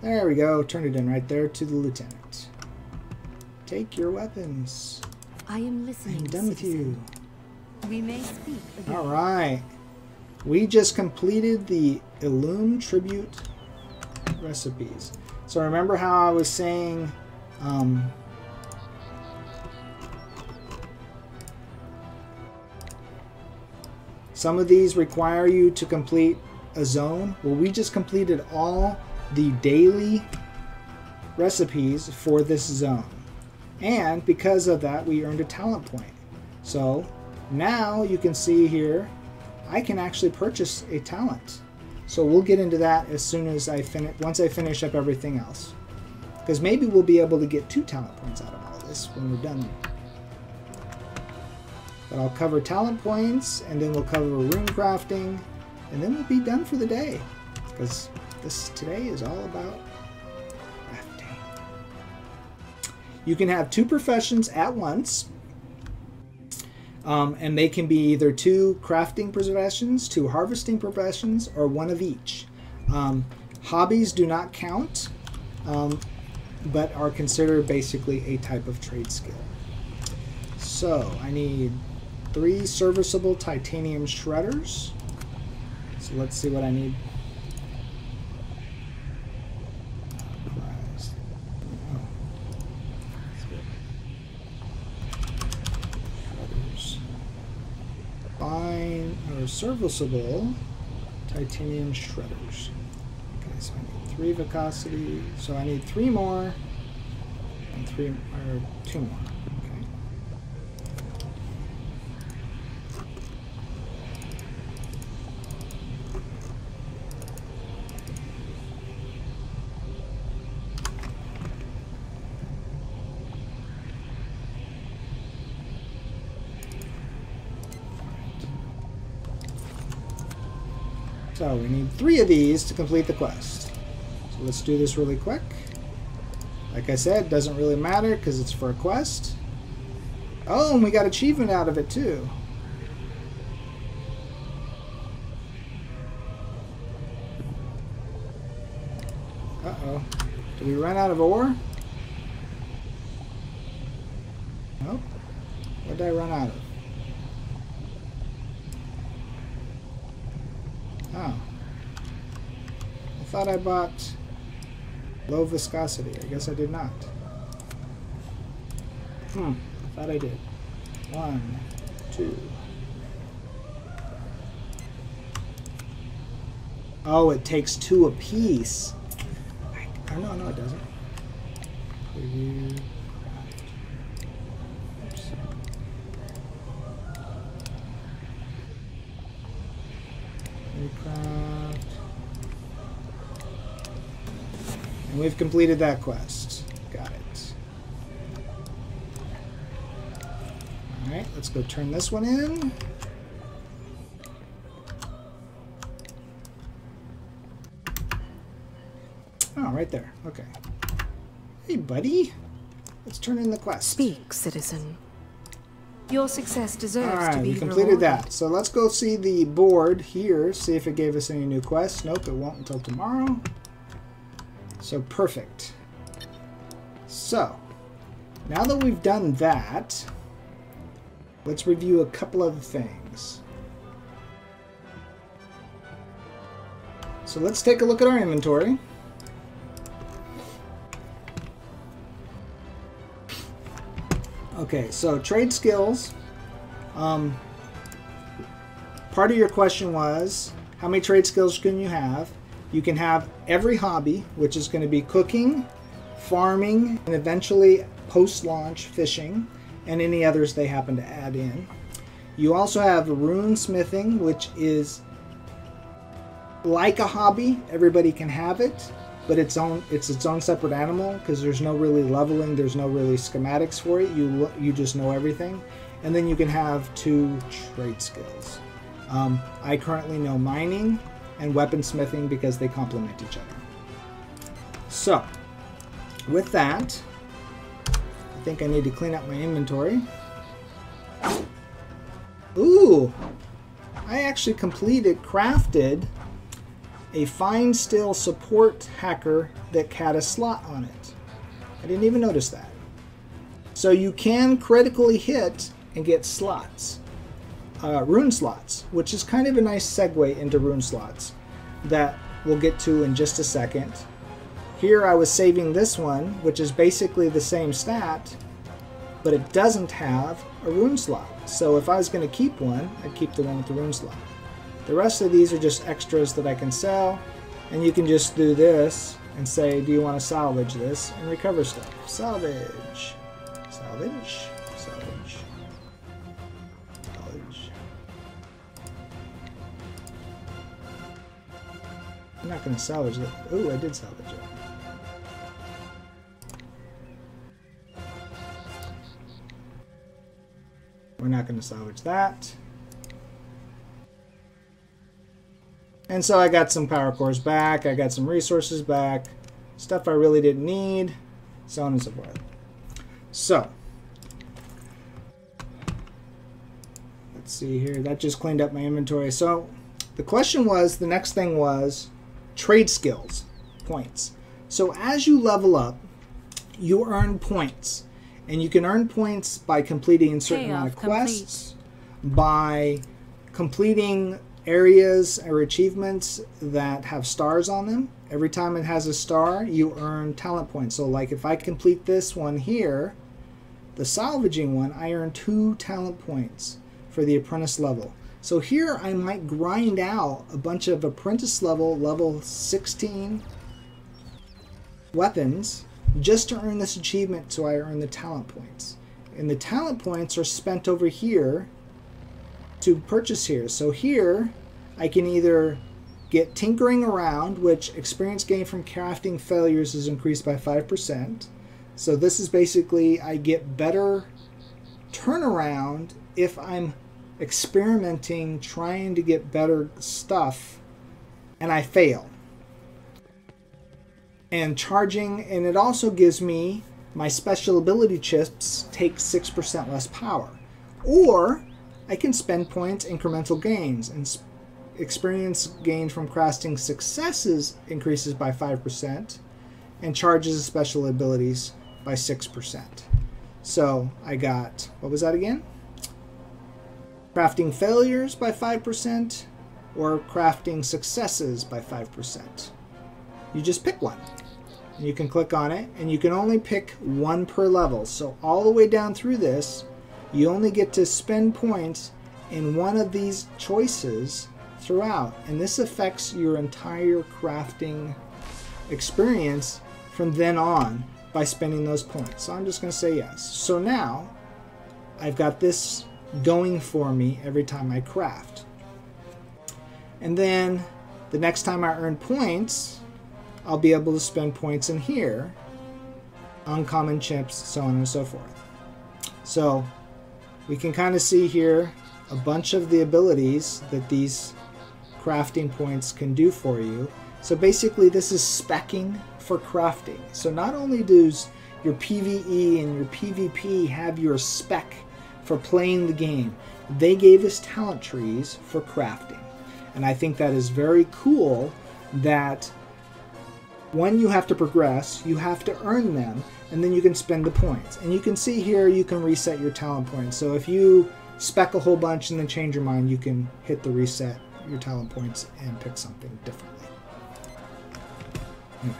There we go. Turn it in right there to the lieutenant. Take your weapons. I am listening. I'm done with you. We may speak again. All right. We just completed the Illume Tribute recipes. So remember how I was saying some of these require you to complete a zone? Well, we just completed all the daily recipes for this zone. And because of that, we earned a talent point. So now you can see here, I can actually purchase a talent. So we'll get into that as soon as once I finish up everything else. Because maybe we'll be able to get 2 talent points out of all this when we're done. But I'll cover talent points, and then we'll cover runecrafting, and then we'll be done for the day. Because today is all about crafting. You can have 2 professions at once. And they can be either 2 crafting professions, 2 harvesting professions, or 1 of each. Hobbies do not count, but are considered basically a type of trade skill. So I need 3 serviceable titanium shredders. So let's see what I need. Fine or serviceable titanium shredders. Okay, so I need 3 viscosity. So I need 3 more and 2 more. Okay. So we need 3 of these to complete the quest. So let's do this really quick. Like I said, doesn't really matter because it's for a quest. Oh, and we got achievement out of it too. Uh-oh. Did we run out of ore? Nope. What did I run out of? Oh. I thought I bought low viscosity. I guess I did not. I thought I did. 1, 2. Oh, it takes 2 apiece. No, it doesn't. Preview. Oops. Runecraft. And we've completed that quest. Got it. Alright, let's go turn this one in. Oh, right there. Okay. Hey, buddy. Let's turn in the quest. Speak, citizen. Your success deserves All right, to be we completed rewarded. that. So let's go see the board here, see if it gave us any new quests. Nope, it won't until tomorrow. So perfect. So, now that we've done that, let's review a couple other things. So let's take a look at our inventory. Okay, so trade skills. Part of your question was, how many trade skills can you have? You can have every hobby, which is going to be cooking, farming, and eventually post-launch fishing, and any others they happen to add in. You also have runesmithing, which is like a hobby. Everybody can have it, but it's its own separate animal because there's no really leveling, there's no really schematics for it. You just know everything. And then you can have 2 trade skills. I currently know mining and weaponsmithing because they complement each other. So, with that, I think I need to clean up my inventory. Ooh! I actually crafted a fine steel support hacker that had a slot on it. I didn't even notice that. So you can critically hit and get slots. Rune slots, which is kind of a nice segue into rune slots that we'll get to in just a second. Here I was saving this one, which is basically the same stat, but it doesn't have a rune slot. So if I was going to keep one, I'd keep the one with the rune slot. The rest of these are just extras that I can sell, and you can just do this and say, do you want to salvage this and recover stuff? Salvage. Salvage. Salvage. Salvage. I'm not going to salvage it. Ooh, I did salvage it. We're not going to salvage that. And so I got some power cores back, I got some resources back, stuff I really didn't need, so on and so forth. So, let's see here, that just cleaned up my inventory. So, the question was, the next thing was trade skills, points. So as you level up, you earn points. And you can earn points by completing a certain amount of quests, by completing areas or achievements that have stars on them. Every time it has a star, you earn talent points. So like if I complete this one here, the salvaging one, I earn 2 talent points for the apprentice level. So here I might grind out a bunch of apprentice level 16 weapons just to earn this achievement, so I earn the talent points. And the talent points are spent over here to purchase here. So here I can either get tinkering around, which experience gained from crafting failures is increased by 5%. So this is basically I get better turnaround if I'm experimenting, trying to get better stuff and I fail. And charging, and it also gives me my special ability chips take 6% less power. Or I can spend points, incremental gains, and experience gained from crafting successes increases by 5%, and charges of special abilities by 6%. So I got, what was that again? Crafting failures by 5%, or crafting successes by 5%. You just pick one. And you can click on it, and you can only pick one per level. So all the way down through this, you only get to spend points in one of these choices throughout. And this affects your entire crafting experience from then on by spending those points. So I'm just going to say yes. So now I've got this going for me every time I craft. And then the next time I earn points, I'll be able to spend points in here, uncommon chips, so on and so forth. So we can kind of see here a bunch of the abilities that these crafting points can do for you. So basically this is speccing for crafting. So not only does your PvE and your PvP have your spec for playing the game, they gave us talent trees for crafting. And I think that is very cool that when you have to progress, you have to earn them, and then you can spend the points. And you can see here you can reset your talent points. So if you spec a whole bunch and then change your mind, you can hit the reset your talent points and pick something differently. Anyway.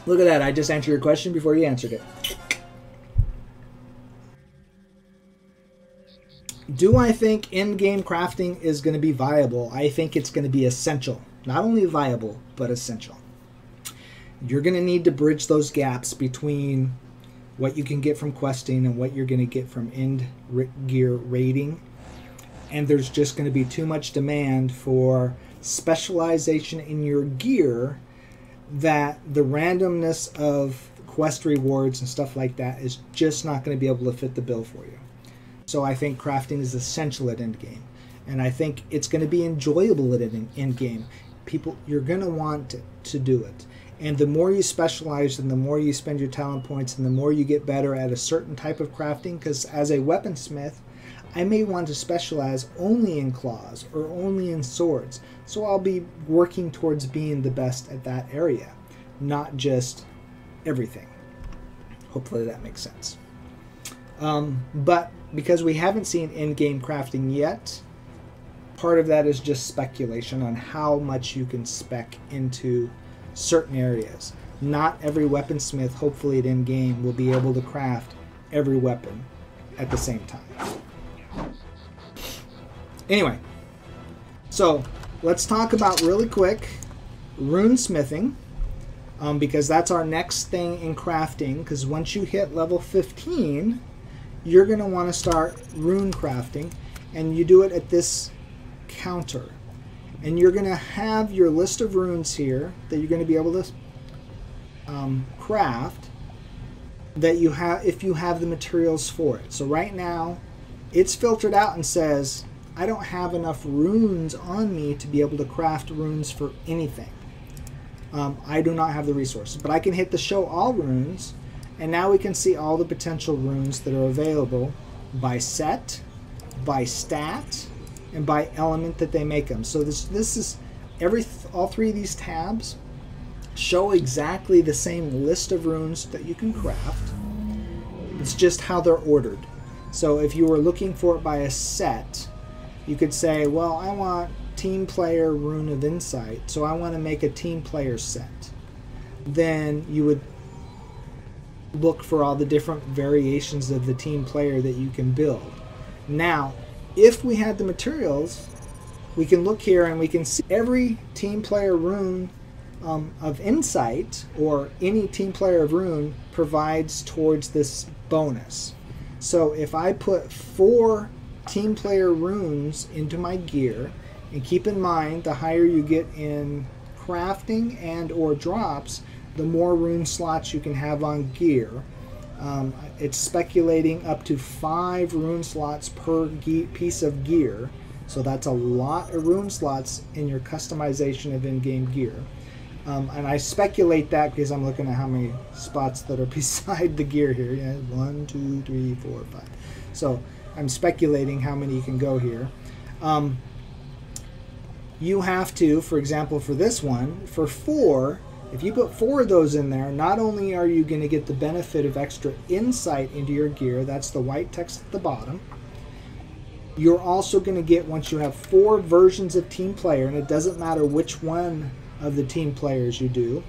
Look at that, I just answered your question before you answered it. Do I think in-game crafting is going to be viable? I think it's going to be essential. Not only viable, but essential. You're going to need to bridge those gaps between what you can get from questing and what you're going to get from end gear raiding. And there's just going to be too much demand for specialization in your gear that the randomness of quest rewards and stuff like that is just not going to be able to fit the bill for you. So I think crafting is essential at endgame. And I think it's going to be enjoyable at endgame. People, you're going to want to do it. And the more you specialize and the more you spend your talent points and the more you get better at a certain type of crafting, because as a weaponsmith, I may want to specialize only in claws or only in swords. So I'll be working towards being the best at that area, not just everything. Hopefully that makes sense. But because we haven't seen in-game crafting yet, part of that is just speculation on how much you can spec into certain areas. Not every weaponsmith, hopefully at in-game, will be able to craft every weapon at the same time. Anyway, so let's talk about really quick runesmithing, because that's our next thing in crafting, because once you hit level 15, you're going to want to start rune crafting, and you do it at this counter. And you're going to have your list of runes here that you're going to be able to craft that you have if you have the materials for it. So right now, it's filtered out and says, I don't have enough runes on me to be able to craft runes for anything. I do not have the resources, but I can hit the show all runes, and now we can see all the potential runes that are available by set, by stat, and by element that they make them. So this is all three of these tabs show exactly the same list of runes that you can craft. It's just how they're ordered. So if you were looking for it by a set, you could say, well, I want team player rune of insight, so I want to make a team player set. Then you would look for all the different variations of the team player that you can build. Now, if we had the materials, we can look here and we can see every team player rune of insight, or any team player of rune, provides towards this bonus. So if I put 4 team player runes into my gear, and keep in mind the higher you get in crafting and or drops, the more rune slots you can have on gear. It's speculating up to 5 rune slots per piece of gear. So that's a lot of rune slots in your customization of in-game gear. And I speculate that because I'm looking at how many spots that are beside the gear here. Yeah, 1, 2, 3, 4, 5. So I'm speculating how many can go here. You have to, for example, for this one, for 4, if you put 4 of those in there, not only are you going to get the benefit of extra insight into your gear, that's the white text at the bottom, you're also going to get, once you have 4 versions of team player, and it doesn't matter which one of the team players you do,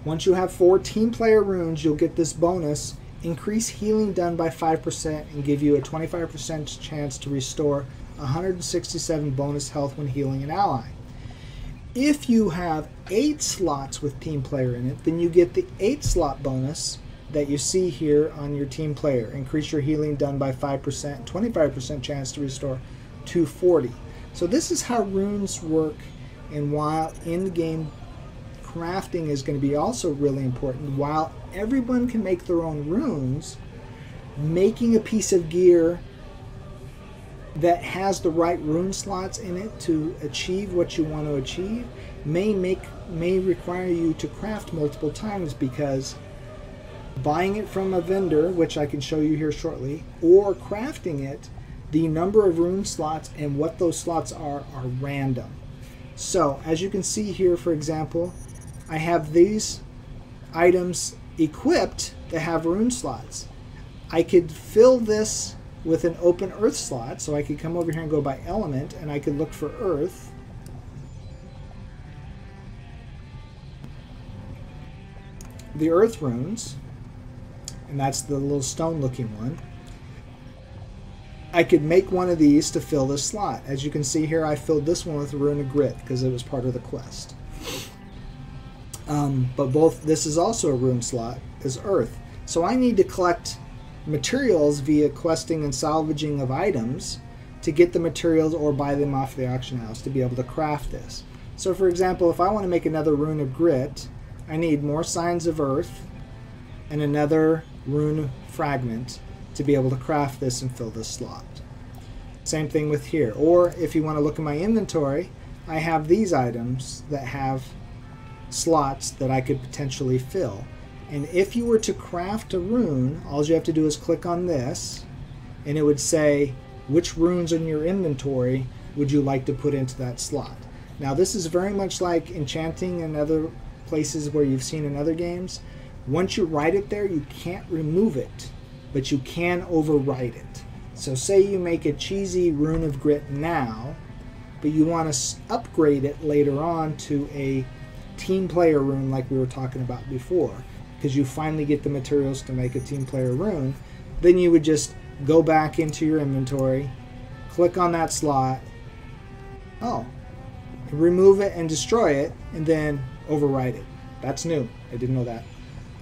once you have 4 team player runes, you'll get this bonus, increase healing done by 5% and give you a 25% chance to restore 167 bonus health when healing an ally. If you have 8 slots with team player in it, then you get the 8 slot bonus that you see here on your team player. Increase your healing done by 5%, 25% chance to restore 240. So this is how runes work, and while in-game crafting is going to be also really important, while everyone can make their own runes, making a piece of gear that has the right rune slots in it to achieve what you want to achieve may require you to craft multiple times, because buying it from a vendor, which I can show you here shortly, or crafting it, the number of rune slots and what those slots are random. So as you can see here, for example, I have these items equipped that have rune slots. I could fill this with an open earth slot, so I could come over here and go by element, and I could look for earth. The earth runes, and that's the little stone looking one. I could make one of these to fill this slot. As you can see here, I filled this one with a rune of grit because it was part of the quest. But this is also a rune slot, is earth. So I need to collect materials via questing and salvaging of items to get the materials or buy them off the auction house to be able to craft this. So for example, if I want to make another rune of grit, I need more signs of earth and another rune fragment to be able to craft this and fill this slot. Same thing with here. Or if you want to look at my inventory, I have these items that have slots that I could potentially fill. And if you were to craft a rune, all you have to do is click on this, and it would say which runes in your inventory would you like to put into that slot. Now this is very much like enchanting and other places where you've seen in other games. Once you write it there, you can't remove it, but you can overwrite it. So say you make a cheesy rune of grit now, but you want to upgrade it later on to a team player rune like we were talking about before, because you finally get the materials to make a team player rune, then you would just go back into your inventory, click on that slot, remove it and destroy it, and then overwrite it. That's new. I didn't know that.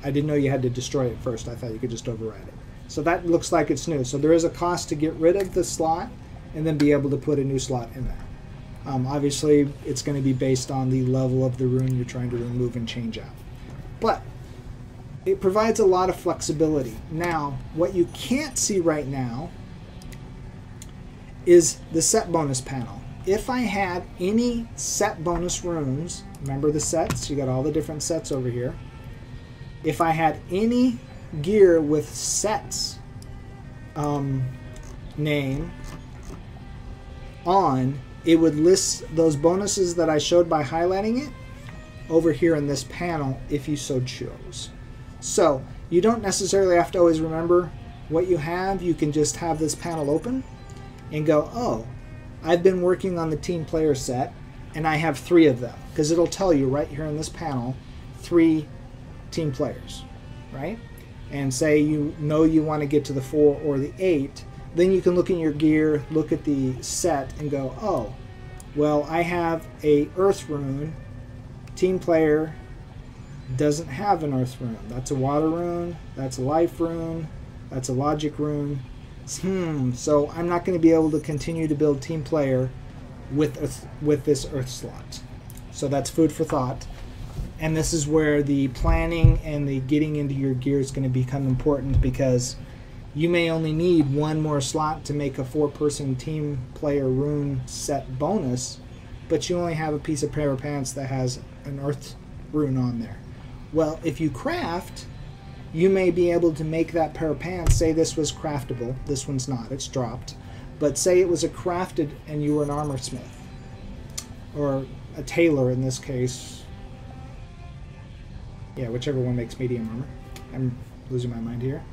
I didn't know you had to destroy it first. I thought you could just overwrite it. So that looks like it's new. So there is a cost to get rid of the slot and then be able to put a new slot in there. Obviously, it's going to be based on the level of the rune you're trying to remove and change out. But it provides a lot of flexibility. Now, what you can't see right now is the set bonus panel. If I had any set bonus runes, remember the sets? You got all the different sets over here. If I had any gear with sets name on, it would list those bonuses that I showed by highlighting it over here in this panel if you so chose. So you don't necessarily have to always remember what you have. You can just have this panel open and go, oh, I've been working on the team player set and I have 3 of them, because it'll tell you right here in this panel 3 team players, right? And say you know you want to get to the 4 or the 8, then you can look in your gear, look at the set and go, oh, well, I have a earth rune. Team player doesn't have an earth rune. That's a water rune, that's a life rune, that's a logic rune. So I'm not going to be able to continue to build team player with this earth slot. So that's food for thought. And this is where the planning and the getting into your gear is going to become important, because you may only need one more slot to make a 4-person team player rune set bonus, but you only have a piece of pair of pants that has an earth rune on there. Well, if you craft, you may be able to make that pair of pants. Say this was craftable. This one's not. It's dropped. But say it was a crafted and you were an armor smith. Or a tailor in this case. Yeah, whichever one makes medium armor. I'm losing my mind here.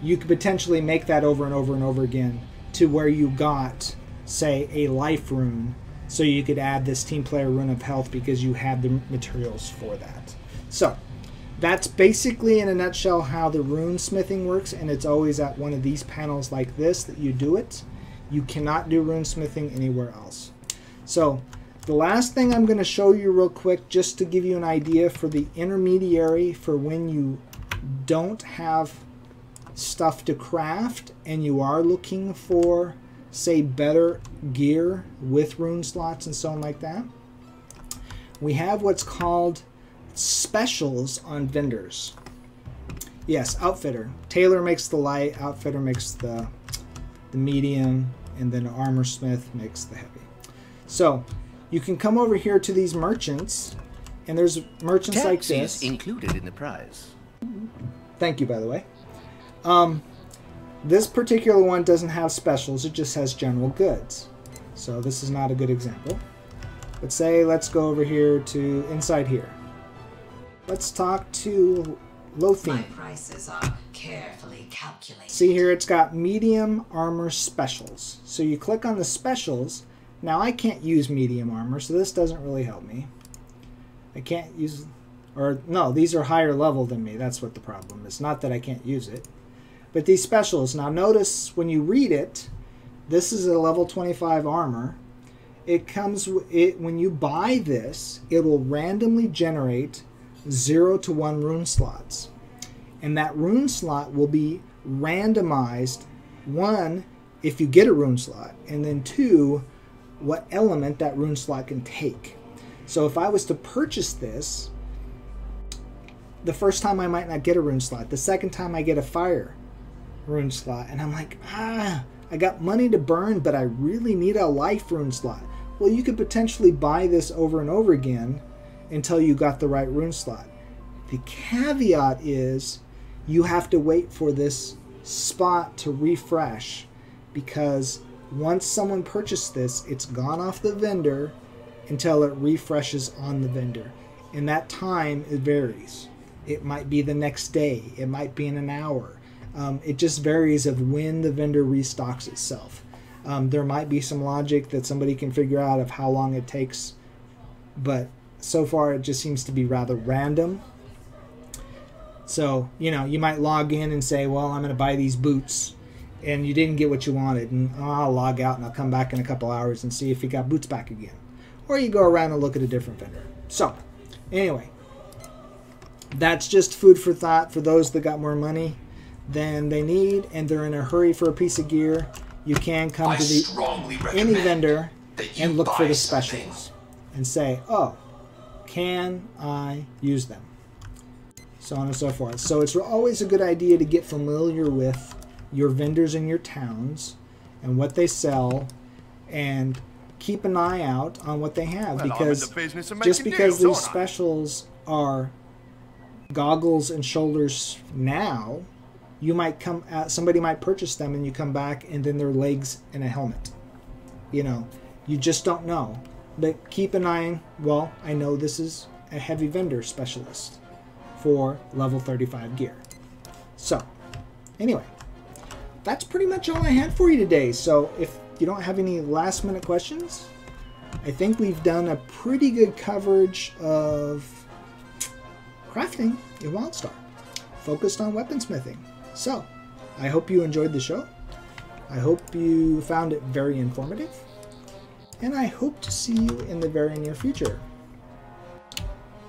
You could potentially make that over and over and over again to where you got, say, a life rune. So you could add this team player rune of health because you had the materials for that. So that's basically in a nutshell how the rune smithing works, and it's always at one of these panels like this that you do it. You cannot do rune smithing anywhere else. So the last thing I'm going to show you real quick, just to give you an idea for the intermediary for when you don't have stuff to craft and you are looking for, say, better gear with rune slots and so on like that. We have what's called specials on vendors. Yes, outfitter. Tailor makes the light, outfitter makes the medium, and then armor smith makes the heavy. So you can come over here to these merchants, and there's merchants like this. Included in the prize. Thank you, by the way. This particular one doesn't have specials, it just has general goods. So this is not a good example. But say, let's go over here to inside here. Let's talk to Lothine. My prices are carefully calculated. See here, it's got medium armor specials. So you click on the specials. Now I can't use medium armor, so this doesn't really help me. I can't use, or no, these are higher level than me. That's what the problem is. Not that I can't use it. But these specials, now notice when you read it, this is a level 25 armor. It comes, when you buy this, it will randomly generate 0 to 1 rune slots. And that rune slot will be randomized, 1, if you get a rune slot, and then 2, what element that rune slot can take. So if I was to purchase this, the first time I might not get a rune slot. The second time I get a fire rune slot. And I'm like, I got money to burn, but I really need a life rune slot. Well, you could potentially buy this over and over again until you got the right rune slot. The caveat is you have to wait for this spot to refresh, because once someone purchased this, it's gone off the vendor until it refreshes on the vendor. And that time, it varies. It might be the next day. It might be in an hour. It just varies of when the vendor restocks itself. There might be some logic that somebody can figure out of how long it takes, but so far it just seems to be rather random. So, you know, you might log in and say, well, I'm going to buy these boots, and you didn't get what you wanted, and I'll log out and I'll come back in a couple hours and see if you got boots back again. Or you go around and look at a different vendor. So, anyway, that's just food for thought for those that got more money than they need and they're in a hurry for a piece of gear. You can come to any vendor and look for the specials and say, oh, can I use them? So on and so forth. So it's always a good idea to get familiar with your vendors in your towns and what they sell, and keep an eye out on what they have, because just because these specials are goggles and shoulders now, you might come somebody might purchase them and you come back and then their legs and a helmet. You know, you just don't know. But keep an eye. Well, I know this is a heavy vendor specialist for level 35 gear. So anyway, that's pretty much all I had for you today. So if you don't have any last minute questions, I think we've done a pretty good coverage of crafting in WildStar, focused on weaponsmithing. So I hope you enjoyed the show. I hope you found it very informative, and I hope to see you in the very near future.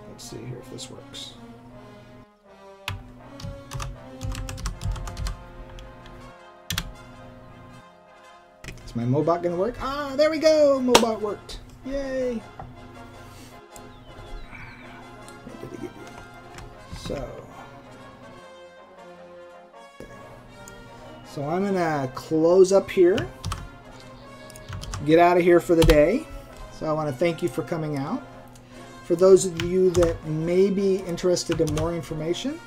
Let's see here if this works. Is my Mobot going to work? Ah, there we go! Mobot worked. Yay! What did it give you? So So I'm going to close up here, get out of here for the day. So I want to thank you for coming out. For those of you that may be interested in more information,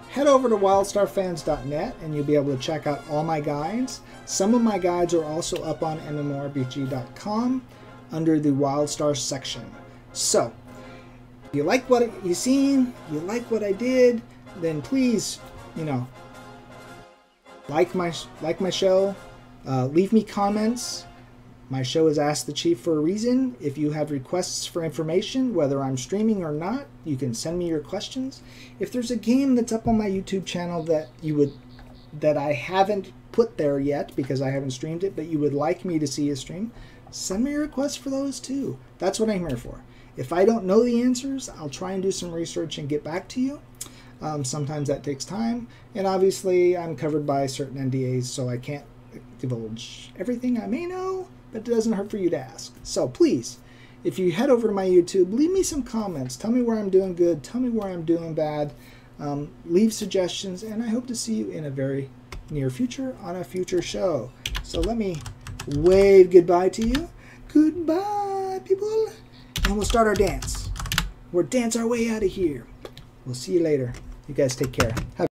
head over to wildstarfans.net and you'll be able to check out all my guides. Some of my guides are also up on mmorpg.com under the WildStar section. So, if you like what you seen, you like what I did, then please, you know, like my show, leave me comments. My show is Ask the Chief for a reason. If you have requests for information, whether I'm streaming or not, you can send me your questions. If there's a game that's up on my YouTube channel that I haven't put there yet because I haven't streamed it, but you would like me to see a stream, send me a request for those too. That's what I'm here for. If I don't know the answers, I'll try and do some research and get back to you. Sometimes that takes time, and obviously I'm covered by certain NDAs, so I can't divulge everything I may know, but it doesn't hurt for you to ask. So please, if you head over to my YouTube, leave me some comments. Tell me where I'm doing good. Tell me where I'm doing bad. Leave suggestions, and I hope to see you in a very near future on a future show. So let me wave goodbye to you. Goodbye, people. And we'll start our dance. We'll dance our way out of here. We'll see you later. You guys take care.